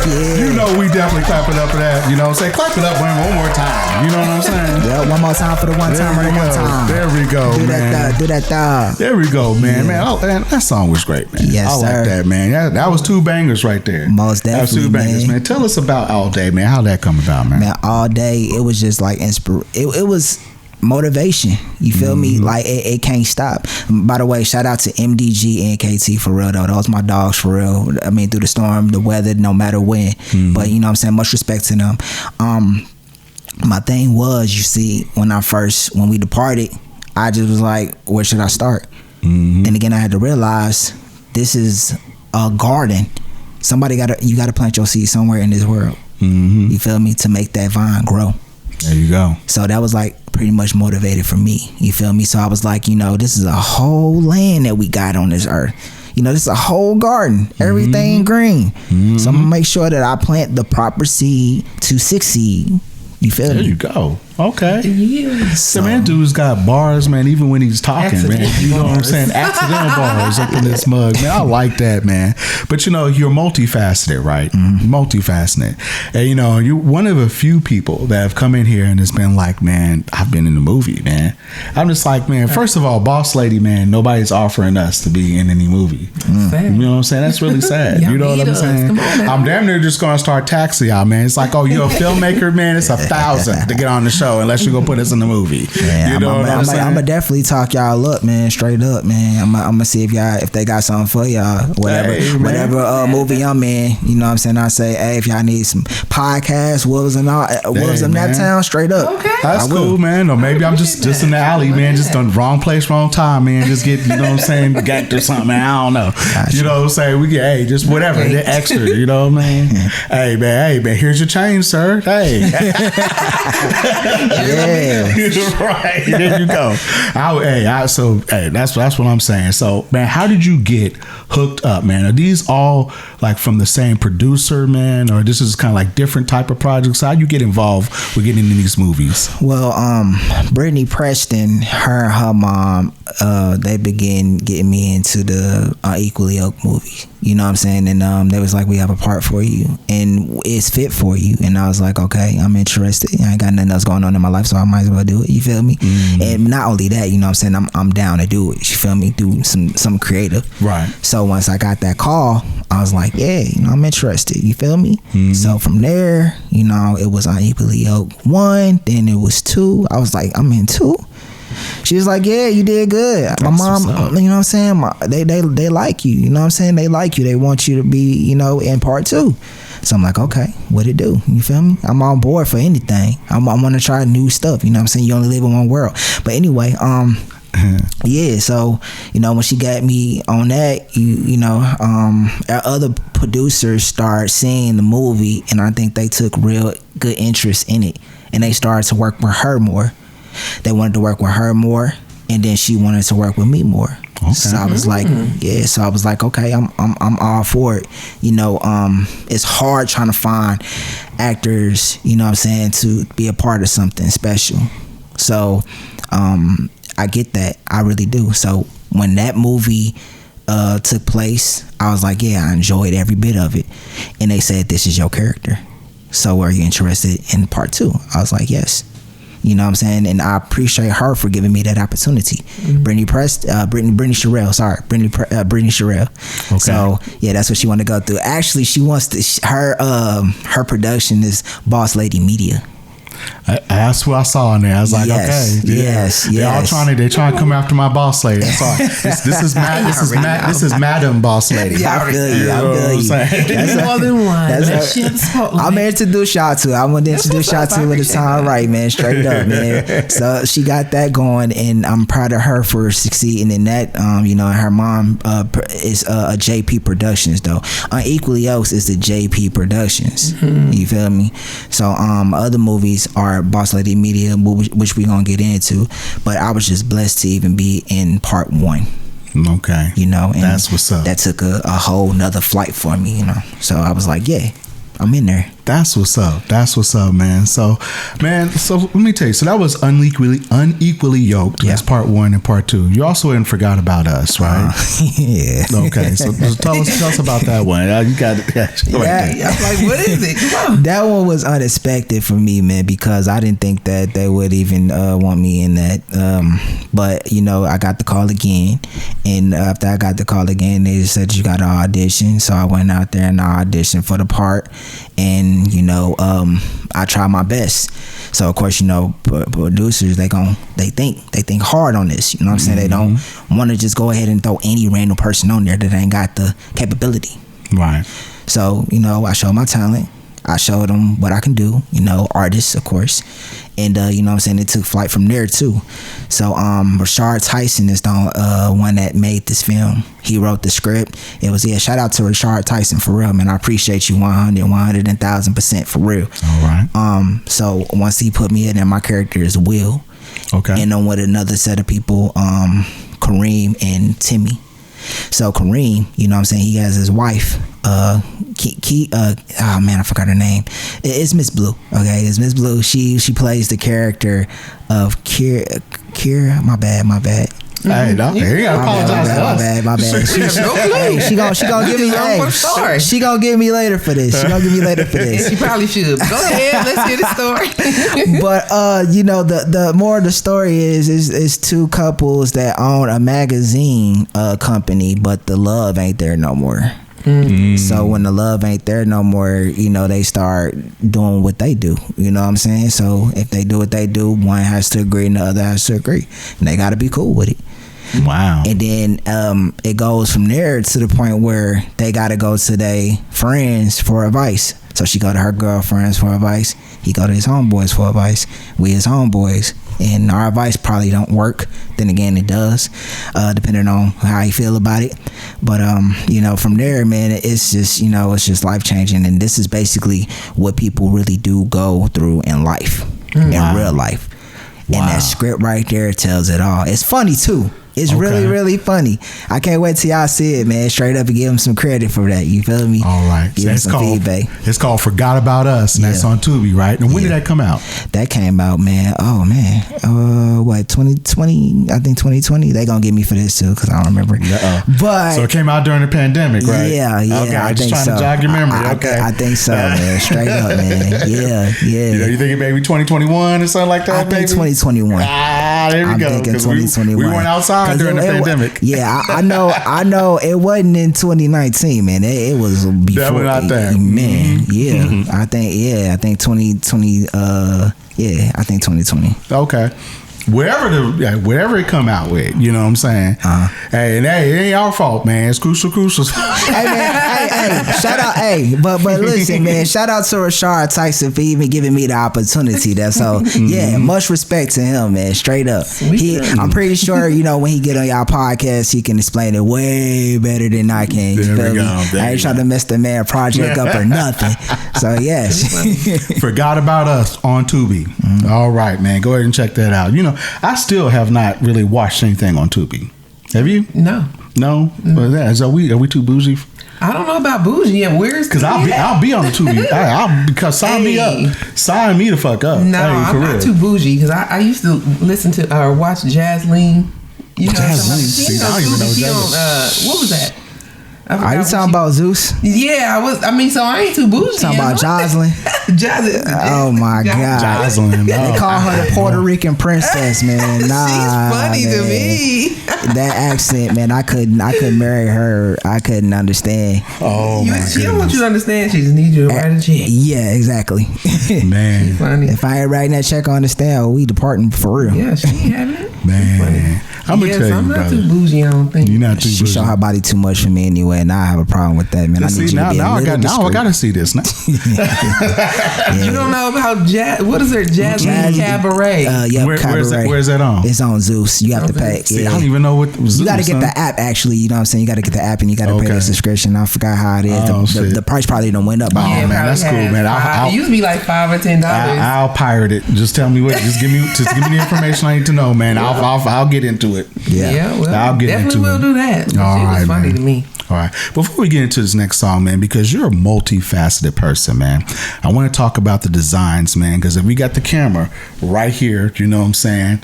Yeah.
You know we definitely clapping up for that. You know what I'm saying? Clap it up one more time. You know what I'm saying?
Yeah, one more time for the one time.
There we go,
do
man.
Do that.
There we go, man. Man, that song was great, man.
Yes,
I like that, man. That was 2 bangers right there.
Most definitely,
that was 2 bangers, man. Tell us about All Day, man. How'd that come about, man?
Man, All Day, it was just like it was motivation. You feel me? Like it can't stop. By the way, shout out to MDG and KT for real though. Those my dogs for real. I mean, through the storm, the weather, no matter when. But you know what I'm saying? Much respect to them. My thing was, you see, when we departed, I just was like, where should I start? And again, I had to realize this is a garden. You gotta plant your seed somewhere in this world. You feel me? To make that vine grow.
There you go.
So that was like pretty much motivated for me. You feel me? So I was like, you know, this is a whole land that we got on this earth. You know, this is a whole garden. Everything green. So I'm gonna make sure that I plant the proper seed to succeed. You feel me?
There you go. Okay.
Yeah.
So, man, dude's got bars, man, even when he's talking, man. You know what I'm saying? Accidental bars up in this mug, man. I like that, man. But, you know, you're multifaceted, right? Multifaceted. And, you know, you're one of a few people that have come in here and it's been like, man, I've been in the movie, man. I'm just like, man, first of all, boss lady, man, nobody's offering us to be in any movie. You know what I'm saying? That's really sad. You know what I'm saying? I'm damn near just going to start taxing y'all, man. It's like, oh, you're a filmmaker, man. It's $1,000 to get on the show unless you go put us in the movie.
Yeah,
you know what I'm saying?
I'm gonna definitely talk y'all up, man. Straight up, man. I'm gonna see if they got something for y'all. Whatever movie I'm in, you know what I'm saying? I say, hey, if y'all need some podcasts, Wolves of Naptown, straight up.
Okay.
That's cool, man. Or maybe I'm just in the alley, man. Just on wrong place, wrong time, man. Just get, you know what I'm saying, ganked or something, man. I don't know. You know what I'm saying? We get, hey, just whatever. The extra, you know what I mean? Hey, man, here's your change, sir. Hey.
Yeah.
Right. There you go. That's what I'm saying. So, man, how did you get hooked up, man? Are these all like from the same producer, man, or this is kind of like different type of projects? How you get involved with getting into these movies?
Well, Brittany Preston, her and her mom, they began getting me into the Equally Yoked movie. You know what I'm saying? And they was like, we have a part for you and it's fit for you. And I was like, okay, I'm interested. I ain't got nothing else going on in my life, so I might as well do it. You feel me? And not only that, you know what I'm saying, I'm down to do it. You feel me? Do some creative.
Right.
So once I got that call, I was like, yeah, you know, I'm interested. You feel me? So from there, you know, it was Unequally Yoked 1, then it was 2. I was like, I'm in 2. She was like, yeah, you did good. My mom, you know what I'm saying? They like you. You know what I'm saying? They like you. They want you to be, you know, in part 2. So I'm like, okay, what it do? You feel me? I'm on board for anything. I want to try new stuff. You know what I'm saying? You only live in one world. But anyway, yeah, so, you know, when she got me on that, you know, our other producers started seeing the movie, and I think they took real good interest in it, and they started to work with her more. They wanted to work with her more, and then she wanted to work with me more. Okay. So I was like, yeah. So I was like, okay, I'm all for it. You know, it's hard trying to find actors, you know what I'm saying, to be a part of something special. So I get that. I really do. So when that movie took place, I was like, yeah, I enjoyed every bit of it. And they said, this is your character. So are you interested in part 2? I was like, yes. You know what I'm saying? And I appreciate her for giving me that opportunity. Brittany Sherrill. Okay. So yeah, that's what she wanted to go through. Actually, she wants to, her production is Boss Lady Media.
That's what I saw in there. I was like,
yes,
okay, yeah.
yes.
They're trying to come after my boss lady. That's all. This is Madam Boss Lady.
Yeah, I feel you. That's
more than one.
I'm gonna introduce y'all to. I want to introduce y'all to when the time right, man. Straight up, man. So she got that going, and I'm proud of her for succeeding in that. You know, her mom is a JP Productions though. Equally Yoked is the JP Productions. You feel me? So other movies are Boss Lady Media, which we gonna get into, but I was just blessed to even be in part 1.
Okay.
You know, and
that's what's up.
That took a whole nother flight for me, you know. So I was like, yeah, I'm in there.
That's what's up. That's what's up, man. So let me tell you. So that was unequally yoked.
Yeah.
That's part 1 and part 2. You also hadn't forgot about us, right?
Yeah.
Okay. So tell us about that one. You got it.
I'm like, what is it? Come on.
That one was unexpected for me, man, because I didn't think that they would even want me in that. But you know, I got the call again, and after I got the call again, they just said you got to audition. So I went out there and I auditioned for the part, and you know, I tried my best. So of course, you know, producers they think hard on this. You know what I'm saying? They don't want to just go ahead and throw any random person on there that ain't got the capability.
Right.
So you know, I showed my talent. I showed them what I can do, you know, artists, of course. And, you know what I'm saying, it took flight from there, too. So, Rashard Tyson is the one that made this film. He wrote the script. It was, shout out to Rashard Tyson, for real, man. I appreciate you 1,000% for real.
All right.
So, once he put me in there, my character is Will.
Okay.
And I'm with another set of people, Kareem and Timmy. So Kareem, you know what I'm saying, he has his wife, oh man, I forgot her name. It's Miss Blue. Okay, it's Miss Blue. She plays the character of Kira. My bad.
Hey, no, you gotta apologize.
My bad. She gonna give me. She gonna give me later for this.
She probably should. Go ahead, let's hear the story.
But you know, the more the story is two couples that own a magazine company, but the love ain't there no more. So when the love ain't there no more, you know, they start doing what they do. You know what I'm saying? So if they do what they do, one has to agree and the other has to agree, and they got to be cool with it.
Wow.
And then it goes from there to the point where they got to go to their friends for advice. So she go to her girlfriends for advice. He go to his homeboys for advice. We his homeboys. And our advice probably don't work. Then again, it does, depending on how you feel about it. But you know, from there, man, it's just, you know, it's just life changing. And this is basically what people really do go through in life, in real life. And that script right there tells it all. It's funny too. It's really, really funny. I can't wait till y'all see it, man. Straight up, and give them some credit for that. You feel me?
All right.
Give them some feedback.
It's called Forgot About Us, and that's on Tubi, right? And when did that come out?
That came out, man. Oh, man. 2020? I think 2020. They gonna get me for this, too, because I don't remember. But
so it came out during the pandemic, right?
Yeah.
Okay,
I
I'm just
think
trying to jog your memory.
I think so, man. Straight up, man. Yeah.
You know, you thinking maybe 2021 or something like that,
I think 2021.
There we go.
Thinking 2021.
We went outside during the pandemic.
Yeah, I know. It wasn't in 2019, man. It was before.
That was not there,
man. Yeah, I think 2020. I think 2020.
Okay. Wherever it come out with, you know what I'm saying? Hey, and hey, it ain't our fault, man. It's crucial.
Hey, man, hey, shout out, but listen, man, shout out to Rashard Tyson for even giving me the opportunity. That's so, much respect to him, man. Straight up, I'm pretty sure, you know, when he get on y'all podcast, he can explain it way better than I can. You feel me? I ain't trying to mess the man project up or nothing. So yes,
Forgot About Us on Tubi. All right, man, go ahead and check that out. You know, I still have not really watched anything on Tubi. Have you?
No.
What is that? Are we too bougie?
I don't know about bougie. Yeah, where's?
Because I'll be on the Tubi. Because sign me up. Sign me the fuck up.
No, I'm not too bougie because I used to listen to or watch Jazzleen. You know,
Jazzleen. I don't even know
Jazzleen. What was that?
Are you talking about Zeus?
Yeah, I was. I mean, so I ain't too bougie.
Talking about Jocelyn. Oh my God,
Jocelyn.
They call her the Puerto Rican princess, man. Nah,
she's funny to me.
That accent, man. I couldn't marry her. I couldn't understand.
Oh my God.
She don't want you to understand. She just needs you to write a check.
Yeah, exactly.
Man,
funny.
If I ain't writing that check, I understand. We departing for real.
Yeah, she having it.
Man, I'm gonna tell you,
I'm not
brother.
too bougie. I don't think
You're not too
She
bougie.
show her body too much for me anyway. well, now I have a problem with that, man. I need you to be a little discreet.
Now I gotta see this now.
You don't know about jazz? What is it? Jasmine Cabaret.
Cabaret.
Where's that on?
It's on Zeus. You have to pay.
See, I don't even know what Zeus.
You got to get the app. Actually, you know what I'm saying. You got to get the app and you got to pay the subscription. I forgot how it is. The price probably don't went up.
Oh man, that's cool, man.
It used to be like $5 or $10.
I'll pirate it. Just tell me what. Just give me the information I need to know, man. I'll get into it.
Yeah.
Well,
I'll get into it.
Definitely will do that.
All right,
it's funny
man.
to me.
All right. Before we get into this next song, man, because you're a multifaceted person, man, I want to talk about the designs, man, because if we got the camera right here, you know what I'm saying?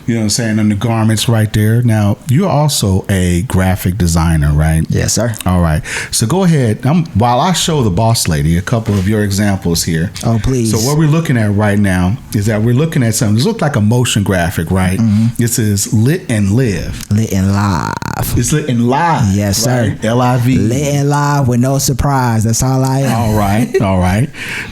You know what I'm saying? On the garments right there. Now, you're also a graphic designer, right?
Yes, sir.
All right. So go ahead. While I show the boss lady a couple of your examples here.
Oh, please.
So what we're looking at right now is that we're looking at something. This looks like a motion graphic, right? Mm-hmm. This is Lit and Live.
Lit and Live.
It's Lit and Live.
Yes,
right?
sir.
L-I-V.
Lit and Live with no surprise. That's all I am.
All right.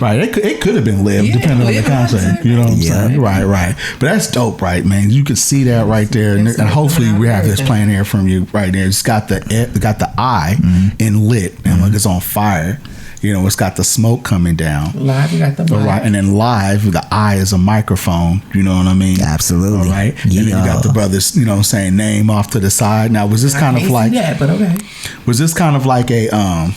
Right. It could have been Live, depending on the concept. You know what I'm saying? Right. But that's dope, right, man? You can see that right there, and hopefully we have this playing here from you right there. It's got the eye in Lit, and like it's on fire. You know, it's got the smoke coming down.
Live, you got the mic.
Right, and then live, the eye is a microphone. You know what I mean?
Absolutely.
All right. And then you got the brothers, you know what I'm saying, name off to the side. Now, was this kind of like...
Yeah, but okay.
Was this kind of like a...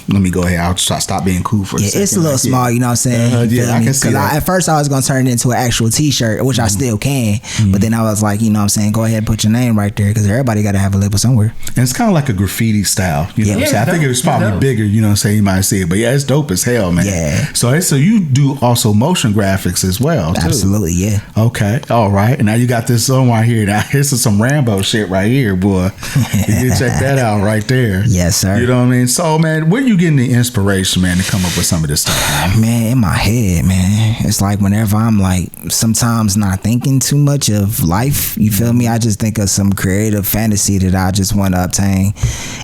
let me go ahead. I'll stop being cool for a second.
It's a little small, you know what I'm saying?
Yeah, I can see that.
At first, I was going to turn it into an actual T-shirt, which I still can. But then I was like, you know what I'm saying, go ahead and put your name right there, because everybody got to have a label somewhere.
And it's kind of like a graffiti style. You know what I'm saying? I think it was probably bigger, you know what I'm saying? You might see it. But yeah, it's dope as hell, man.
Yeah.
So you do also motion graphics as well, too.
Absolutely, yeah.
Okay. All right. And now you got this song right here. Now, this is some Rambo shit right here, boy. You can check that out right there.
Yes, sir.
You know what I mean? So, man, where you getting the inspiration, man, to come up with some of this stuff, man?
Man, in my head, man. It's like whenever I'm like sometimes not thinking too much of life, you feel me? I just think of some creative fantasy that I just want to obtain.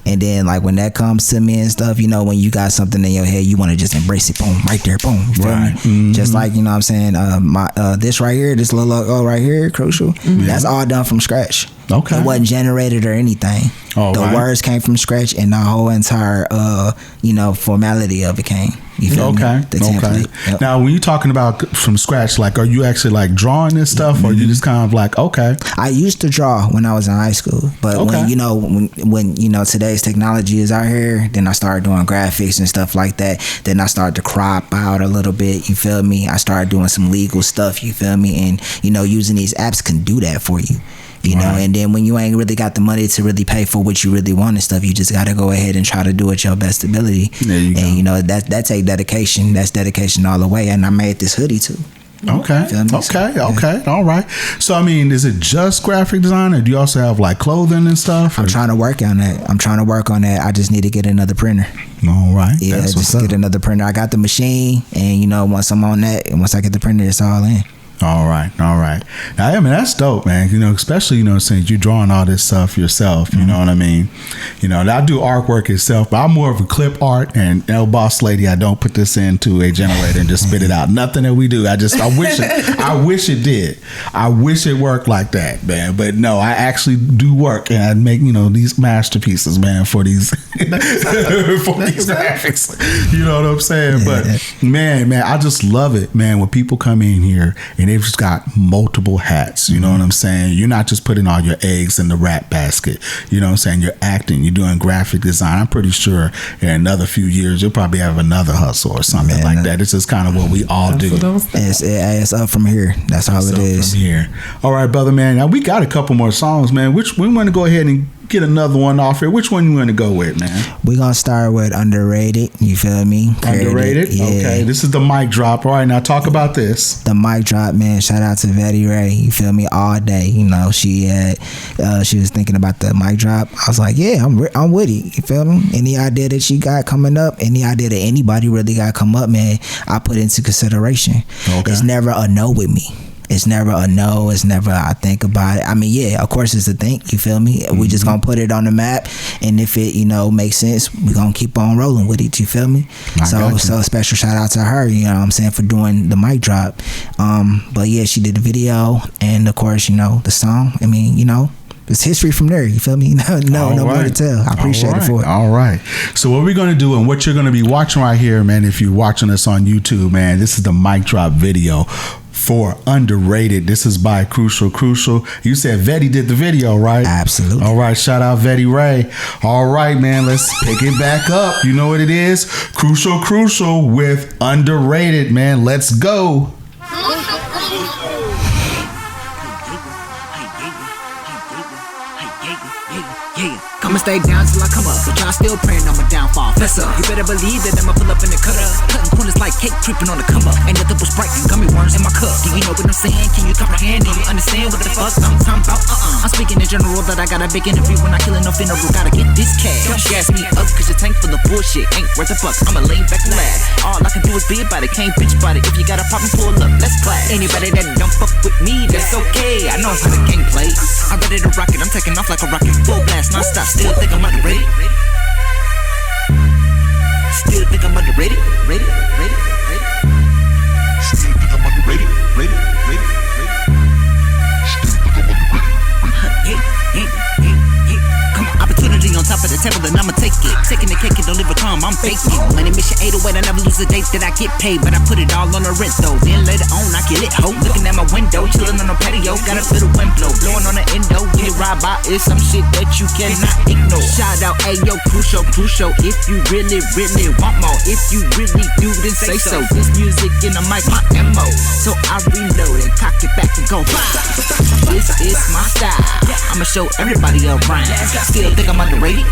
And then like when that comes to me and stuff, you know, when you got something in your head, you want to just embrace it. Boom, right there, boom. You feel me? Mm-hmm. Just like, you know what I'm saying? This right here, this little logo right here, Crucial, that's all done from scratch.
Okay.
It wasn't generated or anything. The words came from scratch, and the whole entire, formality of it came. You feel me? The template. Yep.
Now, when you're talking about from scratch, like, are you actually like drawing this stuff, or you just kind of like, okay?
I used to draw when I was in high school, but when today's technology is out here, then I started doing graphics and stuff like that. Then I started to crop out a little bit. You feel me? I started doing some legal stuff. You feel me? And using these apps can do that for you. You know, and then when you ain't really got the money to really pay for what you really want and stuff, you just got to go ahead and try to do it your best ability.
There you go.
That take dedication. That's dedication all the way. And I made this hoodie too.
Okay. All right. So, I mean, is it just graphic design, or do you also have like clothing and stuff?
I'm trying to work on that. I just need to get another printer.
All right.
Yeah, just get another printer. I got the machine, and once I'm on that, and once I get the printer, it's all in.
All right. Now, I mean, that's dope, man. Especially, since you're drawing all this stuff yourself, you know what I mean? I do artwork itself, but I'm more of a clip art, and boss lady, I don't put this into a generator and just spit it out. Nothing that we do. I wish it did. I wish it worked like that, man. But no, I actually do work, and I make, these masterpieces, man, for these graphics. You know what I'm saying? But man, I just love it, man, when people come in here and they've just got multiple hats. You know what I'm saying? You're not just putting all your eggs in the rap basket. You know what I'm saying? You're acting. You're doing graphic design. I'm pretty sure in another few years you'll probably have another hustle or something like that. This is kind of what we all do.
It's up from here. That's all it is.
From here. All right, brother, man. Now we got a couple more songs, man. We want to go ahead and get another one off here. Which one you want to go with, man?
We're going to start with Underrated. You feel me?
Underrated? Yeah. Okay. This is the mic drop. All right, now talk about this.
The mic drop, man. Shout out to Vette Ray. You feel me? All day. She was thinking about the mic drop. I was like, yeah, I'm with it. You feel me? Any idea that she got coming up, any idea that anybody really got come up, man, I put into consideration. Okay. It's never a no with me. It's never a no. It's never I think about it. I mean, yeah, of course it's a think. You feel me? We just gonna put it on the map, and if it makes sense, we gonna keep on rolling with it. You feel me? So a special shout out to her. You know what I'm saying, for doing the mic drop. But yeah, she did the video, and of course the song. I mean, it's history from there. You feel me? No more to tell. I appreciate it for it.
All right. So what we're going to do and what you're going to be watching right here, man, if you're watching us on YouTube, man, this is the mic drop video for Underrated. This is by Crucial. You said Vette did the video, right?
Absolutely.
All right. Shout out Vette Ray. All right, man. Let's pick it back up. You know what it is? Crucial with Underrated, man. Let's go.
I'ma stay down till I come up, but y'all still praying on my downfall. Bless up. You better believe that I'ma pull up in the cutter, cutting corners like cake creeping on the come up. Ain't nothing but Sprite and gummy worms in my cup. Do you know what I'm saying? Can you comprehend? Do you understand what the fuck I'm talking about? I'm speaking in general that I got a big interview when I kill no funeral. Gotta get this cash. Don't gas me up cause your tank full of bullshit ain't worth a buck. I'ma lean back and laugh. All I can do is be about it, can't bitch about it. If you got a problem, pull up, let's clash. Anybody that don't fuck with me, that's okay. I know how the game plays. I'm ready to rock it, I'm taking off like a rocket. Full blast, non-stop, still think I'm underrated. Still think I'm underrated. Still think I'm underrated. Come on, opportunity on top of the table and I'ma take it. Taking the cake and don't leave a crumb, I'm faking. Money mission 808, I never lose a date that I get paid, but I put it all on the rent though. Then later on I get it, ho. Looking at my window, chilling on the patio, got a bit of wind blow, blowing on the endo. When you ride by, it's some shit that you cannot ignore. Shout out, ayo, Crucial. If you really want more, if you really do, then say so. This music in the mic, my MO. So I reload and cock it back and go fire. This is my style. I'ma show everybody around. Still think I'm underrated.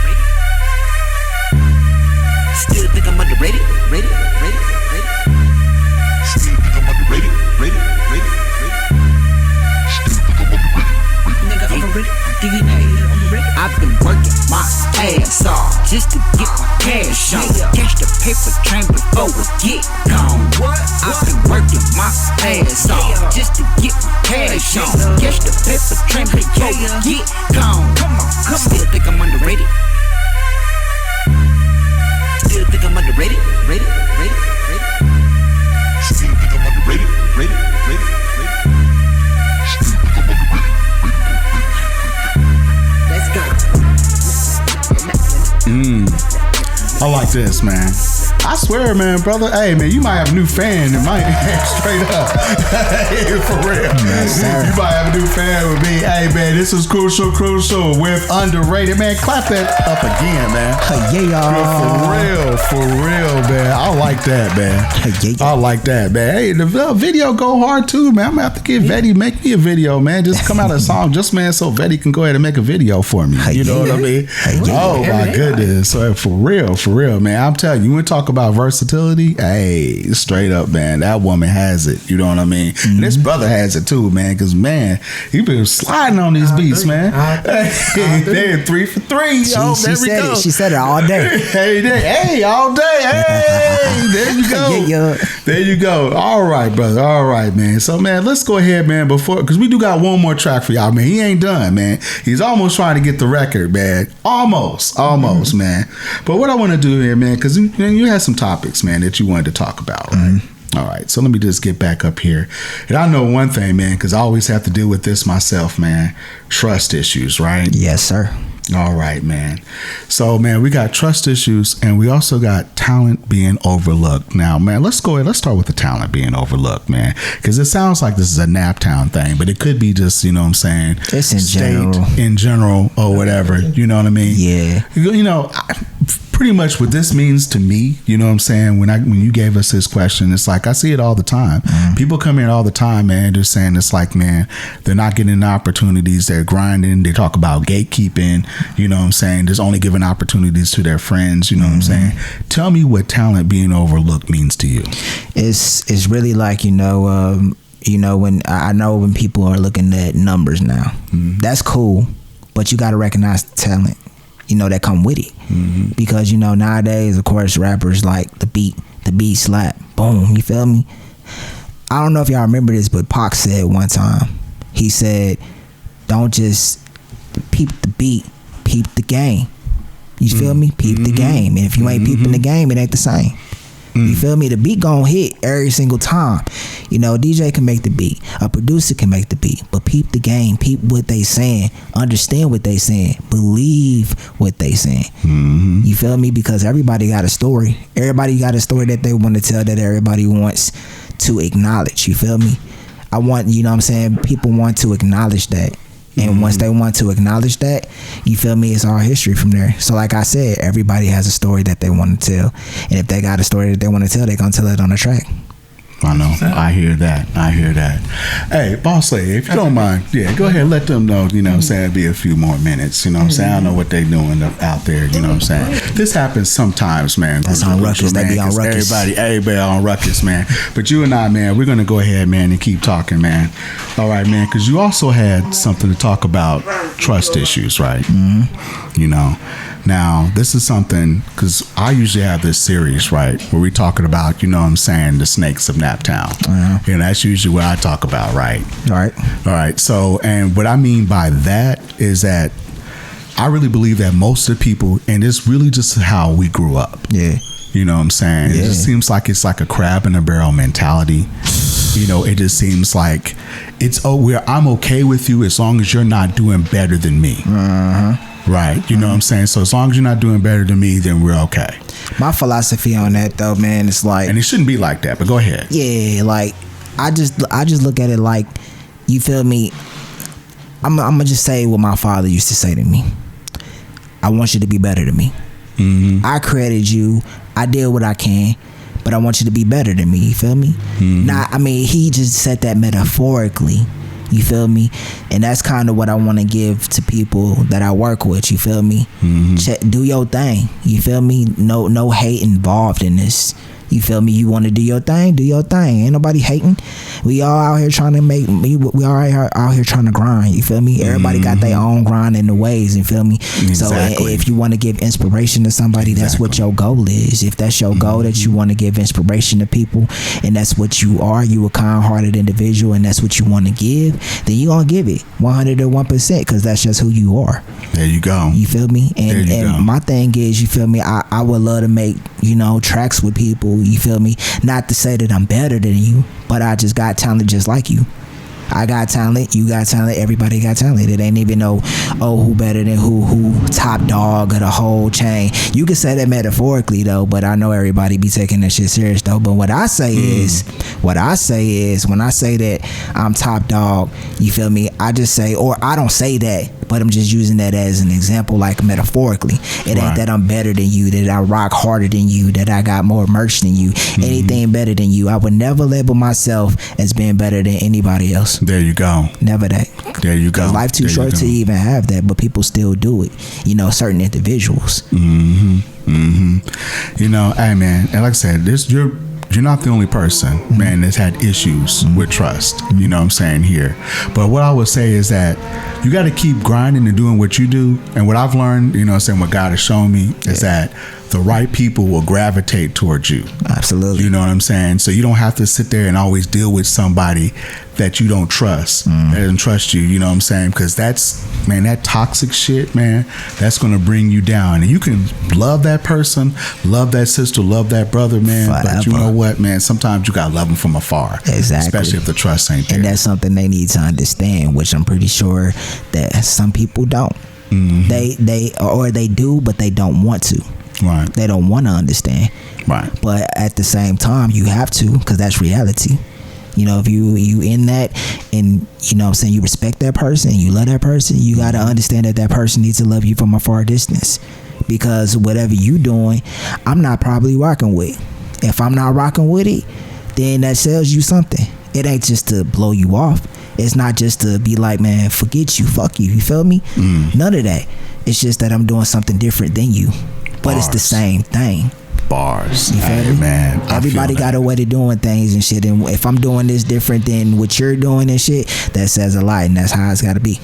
Still think I'm underrated. Still think I'm underrated. Nigga, overrated. I've been working my ass off just to get my cash on. Catch the paper train before it get gone. I've been working my ass off just to get my cash on. Catch the paper train before it get gone. Come on. Still think I'm underrated. Still think I'm underrated. Still think I'm underrated. Let's go.
I like this, man. I swear, man, brother. Hey, man, you might have a new fan. It might straight up. Hey, for real. You might have a new fan with me. Hey, man, this is Crucial with Underrated. Man, clap that up again, man. For real, man. I like that, man. I like that, man. Hey, the video go hard too, man. I'm gonna have to get Vette make me a video, man. Just come out a song, just man, so Vette can go ahead and make a video for me. You know what I mean? Oh my goodness. So for real, man. I'm telling you, when we talk about versatility, hey, straight up, man, that woman has it. You know what I mean? And this brother has it too, man. Because man, he been sliding on these beats, man. They're 3 for 3.
She said it all day.
Hey, all day. Hey, there you go. There you go. All right, brother. All right, man. So, man, let's go ahead, man, because we do got one more track for y'all, man. He ain't done, man. He's almost trying to get the record, man. Almost, man. But what I want to do here, man, because you had some topics, man, that you wanted to talk about, right? All right, so let me just get back up here. And I know one thing, man, because I always have to deal with this myself, man. Trust issues, right?
Yes, sir.
All right, man. So, man, we got trust issues and we also got talent being overlooked. Now, man, let's start with the talent being overlooked, man, because it sounds like this is a Naptown thing, but it could be just, you know what I'm saying?
It's in
general or whatever. You know what I mean?
Yeah.
You know, pretty much what this means to me, you know what I'm saying? When you gave us this question, it's like I see it all the time. People come in all the time, man. They're saying it's like, man, they're not getting the opportunities. They're grinding. They talk about gatekeeping. You know what I'm saying? Just only giving opportunities to their friends. You know what I'm saying? Tell me what talent being overlooked means to you.
It's really like, when I know when people are looking at numbers now, that's cool, but you got to recognize the talent, that come with it. Because, nowadays, of course, rappers like the beat slap, boom, you feel me? I don't know if y'all remember this, but Pac said one time, he said, don't just peep the beat, peep the game. You feel me? Peep the game. And if you ain't peeping the game, it ain't the same. You feel me? The beat gon' hit every single time. You know, a DJ can make the beat, a producer can make the beat, but peep the game, peep what they saying, understand what they saying, believe what they saying. You feel me? Because everybody got a story. Everybody got a story that they want to tell, that everybody wants to acknowledge. You feel me? I want, you know what I'm saying, people want to acknowledge that. And once they want to acknowledge that, you feel me, it's all history from there. So like I said, everybody has a story that they want to tell. And if they got a story that they want to tell, they're going to tell it on the track.
I know. I hear that. Hey, Boss Lady, if you don't mind, go ahead, let them know, you know what I'm saying, be a few more minutes, you know what I'm saying? I don't know what they doing out there, you know what I'm saying? This happens sometimes, man.
That's on Ruckus. They be on Ruckus.
Everybody on Ruckus, man. But you and I, man, we're going to go ahead, man, and keep talking, man. All right, man, because you also had something to talk about, trust issues, right? You know. Now, this is something, because I usually have this series, right, where we talking about, you know what I'm saying, the snakes of Naptown. And that's usually what I talk about, right? All right. So, and what I mean by that is that I really believe that most of the people, and it's really just how we grew up.
Yeah.
You know what I'm saying? It just seems like it's like a crab in a barrel mentality. You know, it just seems like it's, I'm okay with you as long as you're not doing better than me. Right. You know what I'm saying? So as long as you're not doing better than me, then we're okay.
My philosophy on that though, man, it's like,
and it shouldn't be like that, but go ahead.
Yeah, like I just look at it like, you feel me? I'm gonna just say what my father used to say to me. I want you to be better than me. I created you. I did what I can, but I want you to be better than me. You feel me? Nah, I mean, he just said that metaphorically. You feel me? And that's kind of what I want to give to people that I work with. You feel me? Do your thing. You feel me? No hate involved in this. You feel me? You want to do your thing? Do your thing. Ain't nobody hating. We all out here trying to we all out here trying to grind. You feel me? Everybody got their own grind in the ways. You feel me?
Exactly.
So if you want to give inspiration to somebody, that's what your goal is. If that's your goal, that you want to give inspiration to people, and that's what you are, you a kind-hearted individual, and that's what you want to give, then you gonna give it 101%, because that's just who you are.
There you go.
You feel me? And my thing is, you feel me, I would love to make, you know, tracks with people. You feel me? Not to say that I'm better than you, but I just got talent just like you. I got talent, you got talent, everybody got talent. It ain't even no, who better than who top dog of the whole chain. You can say that metaphorically though, but I know everybody be taking that shit serious though. But what I say is when I say that I'm top dog, you feel me? I just say, or I don't say that, but I'm just using that as an example, like metaphorically. It ain't that I'm better than you, that I rock harder than you, that I got more merch than you, anything better than you. I would never label myself as being better than anybody else.
There you go.
Never that.
There you go.
Life too short to even have that, but people still do it. You know, certain individuals.
You know, hey man, and like I said, you're not the only person, man, that's had issues with trust. You know what I'm saying here. But what I would say is that you got to keep grinding and doing what you do. And what I've learned, you know what I'm saying, what God has shown me is that the right people will gravitate towards you.
Absolutely.
You know what I'm saying? So you don't have to sit there and always deal with somebody that you don't trust, that doesn't trust you, you know what I'm saying? Because that's, man, that toxic shit, man, that's going to bring you down. And you can love that person, love that sister, love that brother, man. Forever. But you know what, man? Sometimes you got to love them from afar. Exactly. Especially if the trust ain't there.
And that's something they need to understand, which I'm pretty sure that some people don't. They do, but they don't want to.
Right.
They don't want to understand.
Right.
But at the same time, you have to, because that's reality. You know, if you in that, and you know what I'm saying, you respect that person, you love that person, you got to understand that that person needs to love you from a far distance. Because whatever you doing, I'm not probably rocking with. If I'm not rocking with it, then that tells you something. It ain't just to blow you off. It's not just to be like, man, forget you, fuck you. You feel me? None of that. It's just that I'm doing something different than you. But it's the same thing.
Bars.
You feel me?
Man,
everybody got a way of doing things and shit. And if I'm doing this different than what you're doing and shit, that says a lot. And that's how it's got to be.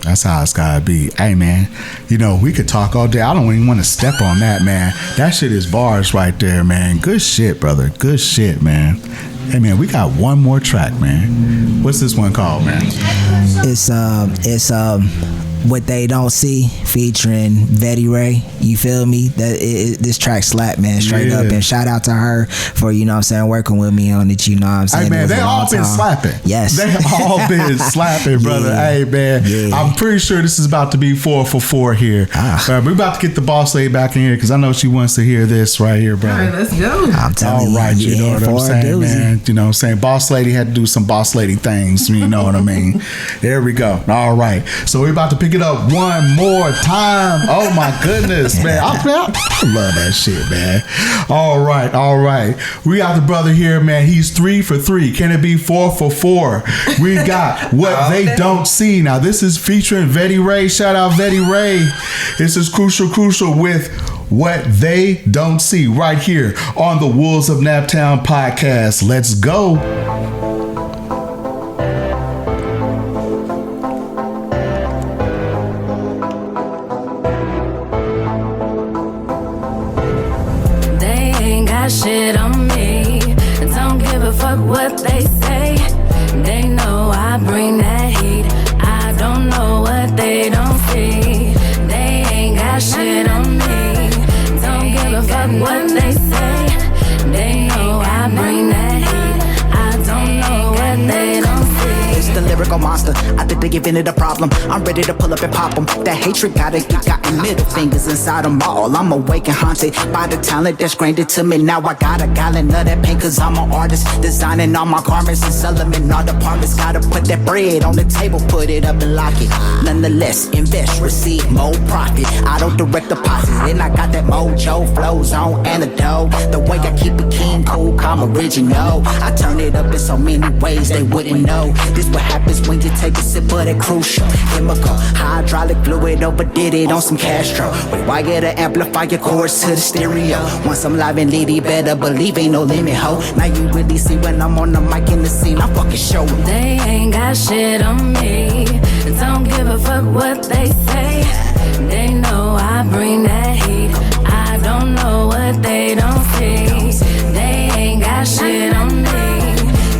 That's how it's gotta be. Hey man, you know, we could talk all day. I don't even want to step on that, man. That shit is bars right there, man. Good shit, brother. Good shit, man. Hey man, we got one more track, man. What's this one called, man?
It's What They Don't See, featuring Vette Ray. You feel me? This track slap, man, straight up. And shout out to her for, you know what I'm saying, working with me on it, you know what I'm saying?
Hey, man, they all been slapping.
Yes.
They all been slapping, brother.
Yeah.
Hey, man, I'm pretty sure this is about to be 4 for 4 here. We're about to get the boss lady back in here because I know she wants to hear this right here, brother.
All right, let's go.
I'm telling
all right, you know what I'm saying, man. You know what I'm saying? Boss lady had to do some boss lady things, you know what I mean? There we go. All right. So we're about to pick it up one more time. Oh, my goodness, man. I love that shit, man. All right. We got the brother here, man. He's 3 for 3. Can it be 4 for 4? We got What They Don't See. Now, this is featuring Vette Ray. Shout out Vette Ray. This is Crucial with What They Don't See right here on the Wolves of Naptown podcast. Let's go.
Shit on me, don't give a fuck what they say. They know I bring that heat. I don't know what they don't see. They ain't got shit on me. Don't give a fuck what they say. They know I bring that heat. I don't know what they don't see.
It's the lyrical monster. I think they giving it a problem. I'm ready to pull up and pop them. That hatred got middle fingers inside them all. I'm awake and haunted by the talent that's granted to me. Now I got a gallon of that paint cause I'm an artist. Designing all my garments and selling them in all departments. Gotta put that bread on the table, put it up and lock it. Nonetheless, invest, receive more profit. I don't direct deposits and I got that mojo flows on antidote. The way I keep it king, cool, calm, original. I turn it up in so many ways they wouldn't know. This what happens when you take a sip of that crucial chemical. Hydraulic fluid overdid it on some Castro. Rewire the amplifier chords to the stereo. Once I'm live and lit, you better believe ain't no limit, ho. Now you really see when I'm on the mic in the scene, I'm fucking showing.
They ain't got shit on me. Don't give a fuck what they say. They know I bring that heat. I don't know what they don't see. They ain't got shit on me.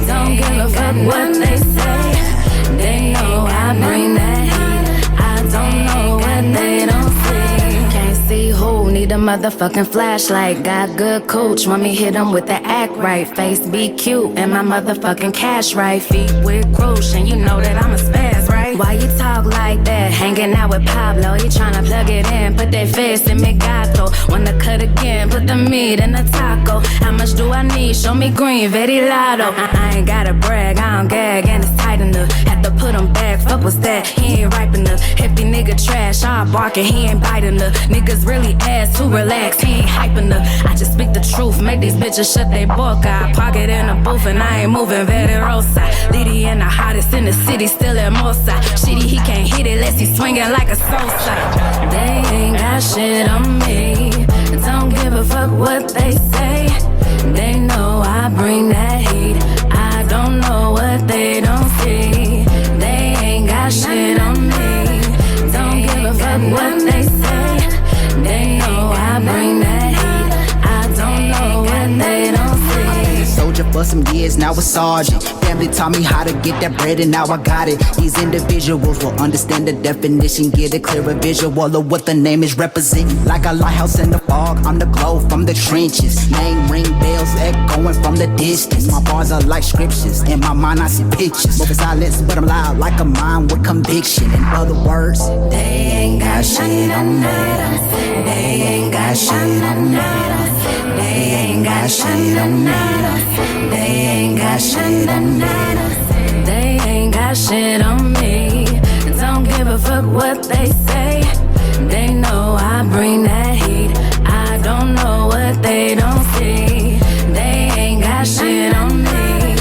Don't give a fuck what they say. They know I bring that heat. I don't know what they don't see. Can't see who, need a motherfucking flashlight. Got good coach, want me hit them with the act right. Face be cute, and my motherfucking cash right. Feet with crush, and you know that I'm a spaz, right? Why you talk like that? Hanging out with Pablo, he tryna plug it in. Put that face in me gato. Wanna cut again, put the meat in the taco. How much do I need? Show me green, Vette Lotto. I ain't gotta brag, I don't gag, and it's tight enough. Had to put him back, fuck what's that? He ain't ripe enough. Hippie nigga trash, all barking, he ain't bite enough. Niggas really ass to relax, he ain't hype enough. I just speak the truth, make these bitches shut they book. I pocket in a booth and I ain't moving, Vette Rosa. Liddy and the hottest in the city, still at Mosa. Shitty, he can't hit it unless he's swinging like a Sosa. They ain't got shit on me. Don't give a fuck what they say. They know I bring that heat. I don't know what they don't see. They ain't got shit on me. Don't give a fuck what they say. They know I bring that heat. I don't know what they don't see.
Soldier for some years, now a sergeant. Family taught me how to get that bread and now I got it. These individuals will understand the definition, get a clearer visual of what the name is representing. Like a lighthouse in the fog, I'm the glow from the trenches. Name ring bells echoing from the distance. My bars are like scriptures, in my mind I see pictures. Moving silence, but I'm loud like a mind with conviction. In other words,
they ain't got shit on me. They ain't got shit on me. They ain't got shit on me. They ain't got shit on me. They ain't got shit on me. Don't give a fuck what they say. They know I bring that heat. I don't know what they don't see. They ain't got shit on me.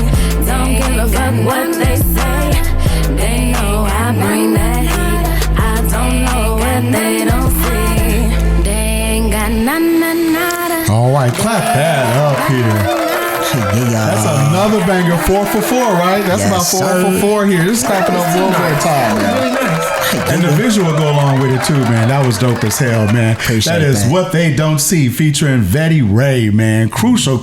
Don't give a fuck what they say. They know I bring that heat. I don't know what they don't see. They ain't got nada.
All right, clap that up here. That's another banger, 4 for 4, right? That's about 4 for 4 here. Just clapping up one more time.
Really nice.
And the visual go along with it too, man. That was dope as hell, man.
Appreciate
That is
that.
What They Don't See, featuring Vette Ray, man. Crucial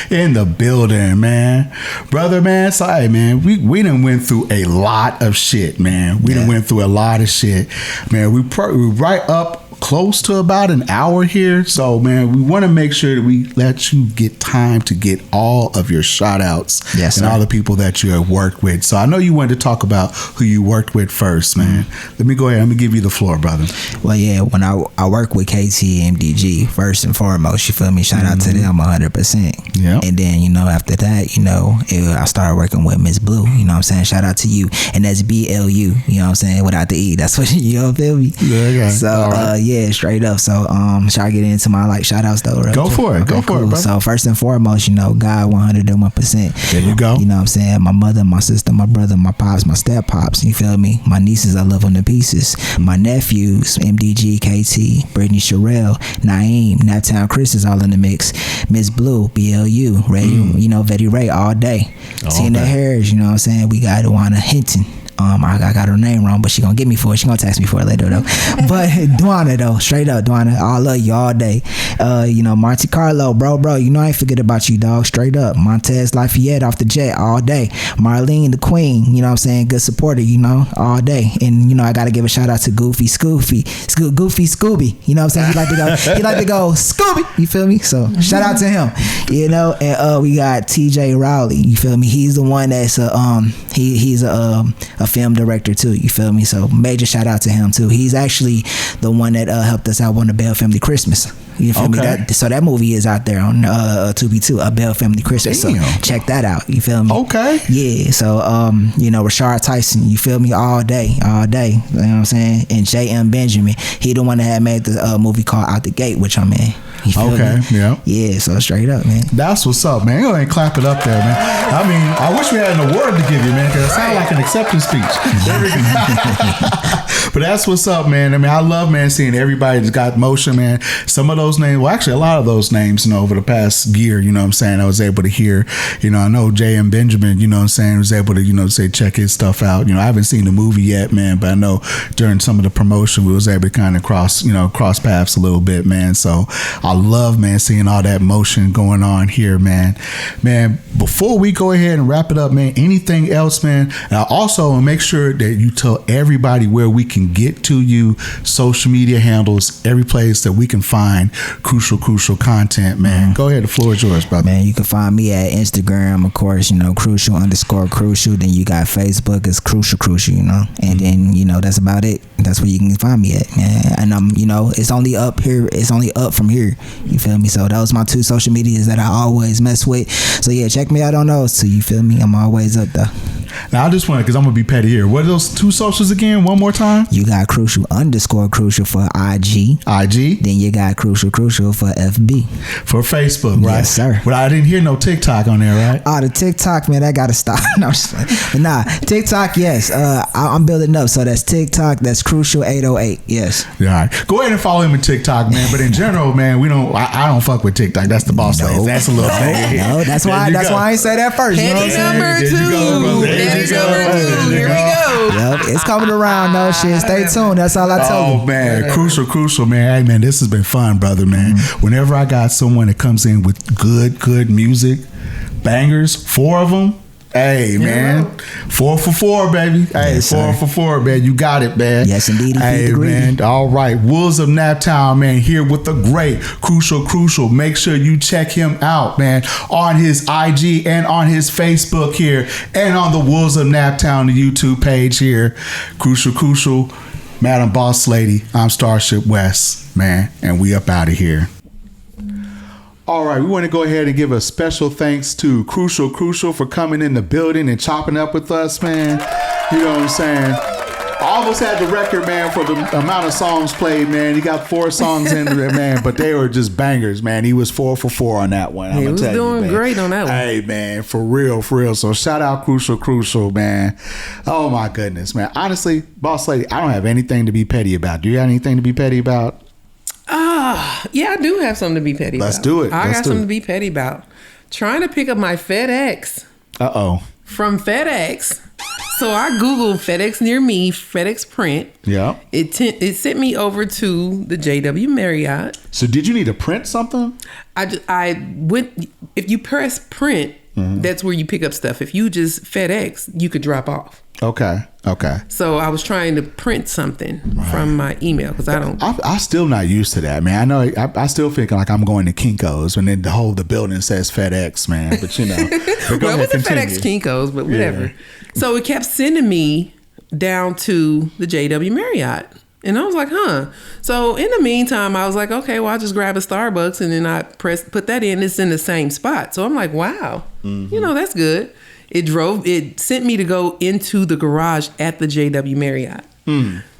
in the building, man. Brother, man. So, hey, man, we done went through a lot of shit, man. We done went through a lot of shit, man. We right up close to about an hour here, so man, we want to make sure that we let you get time to get all of your shout outs and all the people that you have worked with. So I know you wanted to talk about who you worked with first, man. Let me go ahead. Let me give you the floor, brother.
Well, yeah, when I work with KT and MDG, first and foremost, you feel me? Shout out to them 100%.
Yeah.
And then, after that, I started working with Miss Blue, you know what I'm saying? Shout out to you. And that's BLU, you know what I'm saying? Without the E. That's what you feel me?
Yeah, okay.
So, yeah, straight up. So, should I get into my shout outs though? Right?
Go for it.
Okay,
Go for it, brother.
So, first and foremost, God 101%.
There you go.
You know what I'm saying? My mother, my sister, my brother, my pops, my step pops, you feel me? My nieces, I love them to pieces. My nephews, MDG, KT, Brittany Sherelle, Naeem, Naptown Chris is all in the mix. Miss Blue, BLU, Ray, Vette Ray all day. Tina Harris, you know what I'm saying? We got Dwana Hinton. I got her name wrong, but she gonna get me for it. She gonna text me for it later though. But Dwana though, straight up Dwana, I love you all day. Monte Carlo, bro, I ain't forget about you, dog. Straight up, Montez Lafayette off the jet all day. Marlene the Queen, you know what I'm saying, good supporter, all day. And I gotta give a shout out to Goofy Scooby, you know what I'm saying? He like to go Scooby, you feel me? So shout out to him, And we got TJ Rowley, you feel me? He's the one that's he's a film director too, you feel me? So major shout out to him too. He's actually the one that helped us out on the Bell Family Christmas. You feel me? So that movie is out there on Tubi, a Bell Family Christmas.
Damn.
So check that out. You feel me?
Okay.
Yeah. So Rashard Tyson, you feel me? All day. You know what I'm saying? And J.M. Benjamin, he the one that had made the movie called Out the Gate, which I'm in. You feel me?
Yeah.
Yeah. So straight up, man.
That's what's up, man. Go ahead and clap it up there, man. I mean, I wish we had an award to give you, man, because it sounds like an acceptance speech. But that's what's up, man. I mean, I love, man, seeing everybody that's got motion, man. Some of those names, well, actually, a lot of those names, over the past year, you know what I'm saying, I was able to hear, I know J.M. Benjamin, you know what I'm saying, was able to, say, check his stuff out. I haven't seen the movie yet, man, but I know during some of the promotion, we was able to kind of cross paths a little bit, man. So I love, man, seeing all that motion going on here, man. Man, before we go ahead and wrap it up, man, anything else, man? And I also make sure that you tell everybody where we can get to you, social media handles, every place that we can find crucial content, man. Go ahead, the floor is yours, brother.
Man, you can find me at Instagram, of course, crucial_crucial. Then you got Facebook, it's crucial, and then that's about it. That's where you can find me at, man. And I'm it's only up here, it's only up from here, you feel me? So those my two social medias that I always mess with. So yeah, check me out on those too, you feel me? I'm always up there.
Now I just want to, because I'm gonna be petty here, what are those two socials again, one more time?
You got crucial_crucial for IG. Then you got crucial for FB.
For Facebook, right?
Yes, sir.
But I didn't hear no TikTok on there, right?
Oh, the TikTok, man, that gotta stop. No, I'm just like, nah, TikTok, yes. I'm building up. So that's TikTok, that's crucial808, yes.
All right. Go ahead and follow him on TikTok, man. But in general, man, I don't fuck with TikTok. That's the boss lady. That's a little thing.
No, that's why I ain't say that first.
Petty number two. Here we go.
Yep, it's coming around, though. Shit, stay tuned. That's all I tell you.
Oh man, crucial, man. Hey, man, this has been fun, brother, man. Whenever I got someone that comes in with good music, bangers, 4 of them. Hey, man, 4 for 4, baby. Hey,
yes,
4 for 4, man. You got it, man.
Yes, indeed.
Hey, man. All right. Wolves of Naptown, man, here with the great Crucial. Make sure you check him out, man, on his IG and on his Facebook here and on the Wolves of Naptown, the YouTube page here. Crucial, Madam Boss Lady. I'm Starship West, man, and we up out of here. All right, we want to go ahead and give a special thanks to Crucial for coming in the building and chopping up with us, man. You know what I'm saying? I almost had the record, man, for the amount of songs played, man. He got 4 songs in there, man, but they were just bangers, man. He was 4 for 4 on that one.
He was doing great on that one.
Hey, man, for real. So shout out Crucial, man. Oh, my goodness, man. Honestly, Boss Lady, I don't have anything to be petty about. Do you have anything to be petty about?
Yeah, I do have something to be petty about.
Let's do it.
I got something to be petty about. Trying to pick up my FedEx.
Uh-oh.
From FedEx So I Googled FedEx near me, FedEx print.
Yeah.
It sent me over to the JW Marriott.
So did you need to print something?
I went, if you press print, that's where you pick up stuff. If you just FedEx, you could drop off.
Okay.
So I was trying to print something from my email because
I'm still not used to that, man. I know I still think like I'm going to Kinko's and then the building says FedEx, man. But you know,
well, it was FedEx Kinko's, but whatever. Yeah. So it kept sending me down to the JW Marriott. And I was like, So in the meantime, I was like, okay, well, I'll just grab a Starbucks and then I put that in. It's in the same spot. So I'm like, wow, that's good. It sent me to go into the garage at the JW Marriott.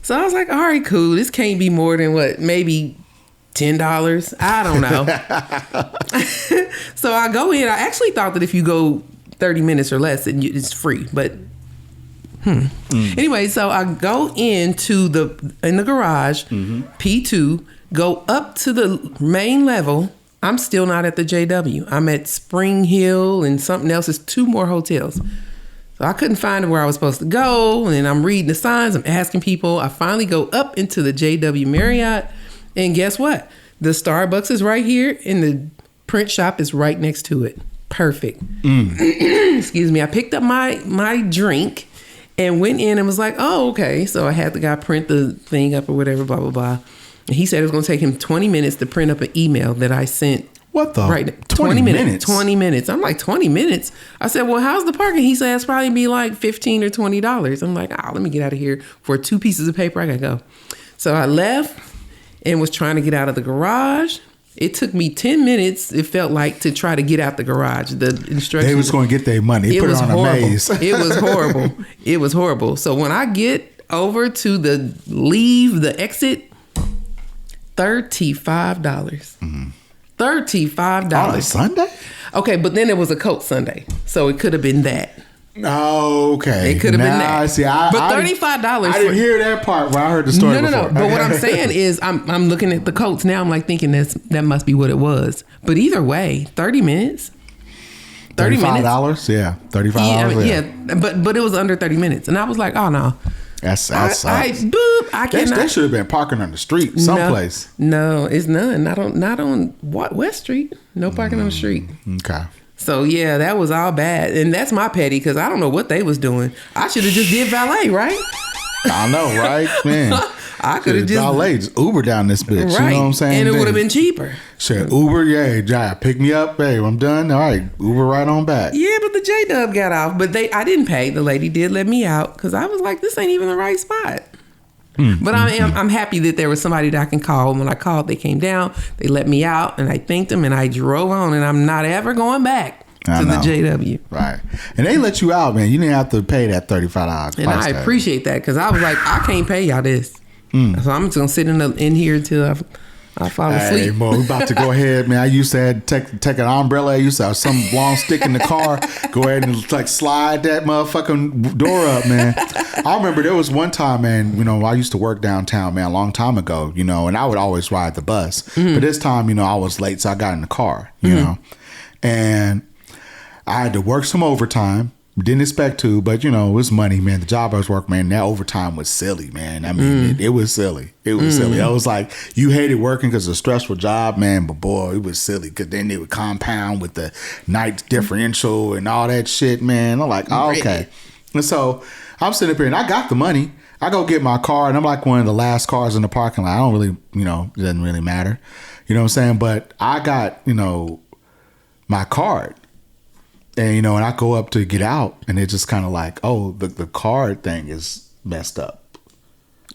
So I was like, all right, cool. This can't be more than what, maybe $10. I don't know. So I go in. I actually thought that if you go 30 minutes or less, it's free, but anyway, so I go into in the garage, P2, go up to the main level. I'm still not at the JW. I'm at Spring Hill and something else. It's 2 more hotels. So I couldn't find where I was supposed to go. And I'm reading the signs. I'm asking people. I finally go up into the JW Marriott. And guess what? The Starbucks is right here and the print shop is right next to it. Perfect. Excuse me. I picked up my drink and went in and was like, oh, okay. So I had the guy print the thing up or whatever, blah, blah, blah. And he said it was going to take him 20 minutes to print up an email that I sent.
What the?
Right. 20 minutes. 20 minutes. I'm like, 20 minutes? I said, well, how's the parking? He said, it's probably be like $15 or $20. I'm like, let me get out of here. For 2 pieces of paper, I got to go. So I left and was trying to get out of the garage. It took me 10 minutes, it felt like, to try to get out the garage. The instructions.
They was going to get their money. They put it on
horrible.
A maze.
It was horrible. It was horrible. So when I get over to the exit, $35. $35.
On a Sunday?
Okay, but then it was a Colts Sunday. So it could have been that.
Oh, okay.
It could have been that.
See,
but $35.
I didn't hear that part when I heard the story.
No. But what I'm saying is, I'm looking at the Colts now. I'm like thinking that must be what it was. But either way, 30 minutes.
$35? Yeah, $35.
Yeah. But it was under 30 minutes, and I was like, oh no.
That's
I cannot.
They should have been parking on the street someplace.
No, it's none. Not on West Street. No parking on the street.
Okay.
So yeah, that was all bad, and that's my petty because I don't know what they was doing. I should have just did valet, right?
I know, right, man.
I could have just
valet, just Uber down this bitch.
Right.
You know what I'm saying?
And it would have been cheaper.
Shit, Uber, yeah, pick me up, hey, I'm done. All right, Uber right on back.
Yeah, but the J-Dub got off, but I didn't pay. The lady did let me out because I was like, this ain't even the right spot. But I'm happy that there was somebody that I can call. When I called, they came down, they let me out, and I thanked them, and I drove on, and I'm not ever going back to the JW.
Right. And they let you out, man. You didn't have to pay that $35.
And I appreciate that because I was like, I can't pay y'all this. So I'm just going to sit in here until I fall asleep.
Hey, Mo, we about to go ahead, man. I used to take an umbrella. I used to have some long stick in the car. Go ahead and like slide that motherfucking door up, man. I remember there was one time, man, you know, I used to work downtown, man, a long time ago, you know, and I would always ride the bus. But this time, you know, I was late, so I got in the car, you know, and I had to work some overtime. Didn't expect to, but you know, it was money, man. The job I was working, man, that overtime was silly, man. I mean, it was silly. It was silly. I was like, you hated working because it's a stressful job, man, but boy, it was silly because then they would compound with the night differential and all that shit, man. I'm like, oh, okay. And so I'm sitting up here and I got the money. I go get my car and I'm like one of the last cars in the parking lot. I don't really, you know, it doesn't really matter. You know what I'm saying? But I got, you know, my card. And, you know, and I go up to get out and it's just kind of like, oh, the card thing is messed up.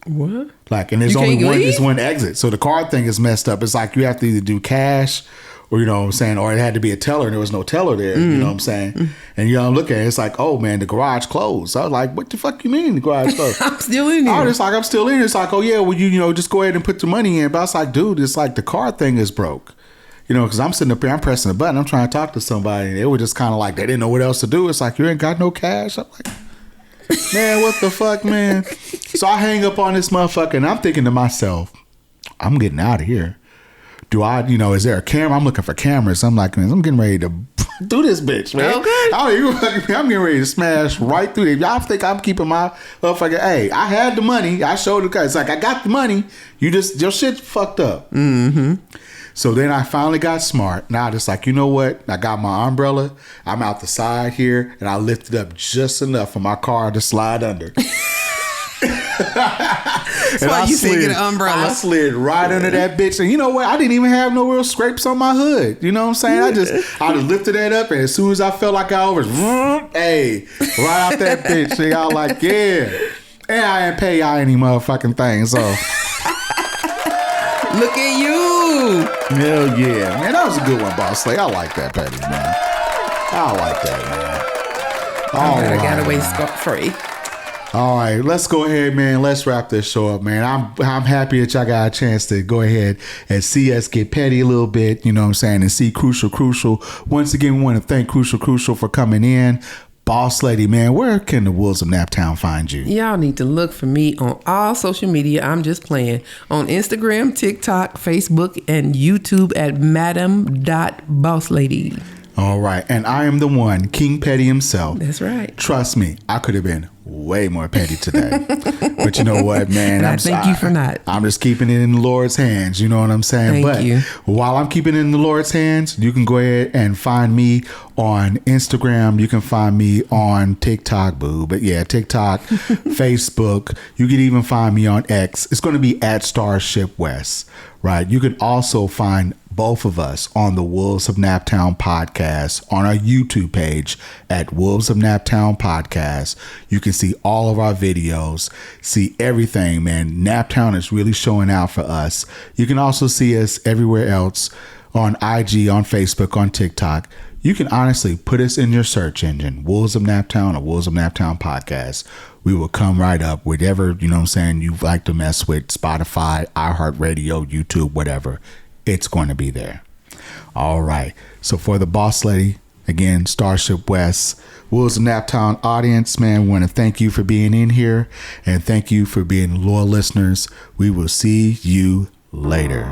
What?
Like, and there's only one exit. So the card thing is messed up. It's like you have to either do cash or, you know what I'm saying, or it had to be a teller and there was no teller there. You know what I'm saying? And, you know, I'm looking at it, it's like, oh, man, the garage closed. So I was like, what the fuck you mean the garage closed?
I'm still in here.
I was just like, I'm still in here. It's like, oh, yeah, well, you know, just go ahead and put the money in. But I was like, dude, it's like the card thing is broke. You know, because I'm sitting up here, I'm pressing a button, I'm trying to talk to somebody, and they were just kind of like, they didn't know what else to do. It's like, you ain't got no cash? I'm like, man, what the fuck, man? So I hang up on this motherfucker, and I'm thinking to myself, I'm getting out of here. Do I, you know, is there a camera? I'm looking for cameras. I'm like, man, I'm getting ready to through this bitch, man.
Okay.
I'm getting ready to smash right through it. Y'all think I'm keeping my motherfucker? Hey, I had the money. I showed the guys. It's like, I got the money. Your shit fucked up. Mm-hmm. So then I finally got smart. Now just like, you know what? I got my umbrella. I'm out the side here, and I lifted up just enough for my car to slide under.
That's why you say get an umbrella.
I slid right under that bitch, and you know what? I didn't even have no real scrapes on my hood. You know what I'm saying? I just lifted that up, and as soon as I felt like I was, hey, right out that bitch, nigga, I was like, yeah. And I didn't pay y'all any motherfucking thing, so.
Look at you.
Hell yeah, man, that was a good one, boss. Like, I like that, Petty, man. I like that, man. All right,
I got away scot-free.
All right, let's go ahead, man. Let's wrap this show up, man. I'm happy that y'all got a chance to go ahead and see us get petty a little bit, you know what I'm saying, and see Crucial. Once again, we want to thank Crucial for coming in. Boss Lady, man, where can the Wolves of Naptown find you?
Y'all need to look for me on all social media. I'm just playing. On Instagram, TikTok, Facebook, and YouTube at madam.bosslady.
All right, and I am the one, King Petty himself.
That's right.
Trust me, I could have been way more petty today. But you know what, man?
I thank you for not.
I'm just keeping it in the Lord's hands. You know what I'm saying?
Thank you.
While I'm keeping it in the Lord's hands, you can go ahead and find me on Instagram. You can find me on TikTok, boo. But yeah, TikTok, Facebook. You can even find me on X. It's going to be at Starship West, right? You can also find both of us on the Wolves of Naptown podcast on our YouTube page at Wolves of Naptown podcast. You can see all of our videos, see everything, man. Naptown is really showing out for us. You can also see us everywhere else on IG, on Facebook, on TikTok. You can honestly put us in your search engine, Wolves of Naptown or Wolves of Naptown podcast. We will come right up, whatever, you know what I'm saying, you like to mess with, Spotify, iHeartRadio, YouTube, whatever. It's going to be there. All right. So for the Boss Lady, again, Starship West, Wolves of Naptown audience, man, we want to thank you for being in here and thank you for being loyal listeners. We will see you later.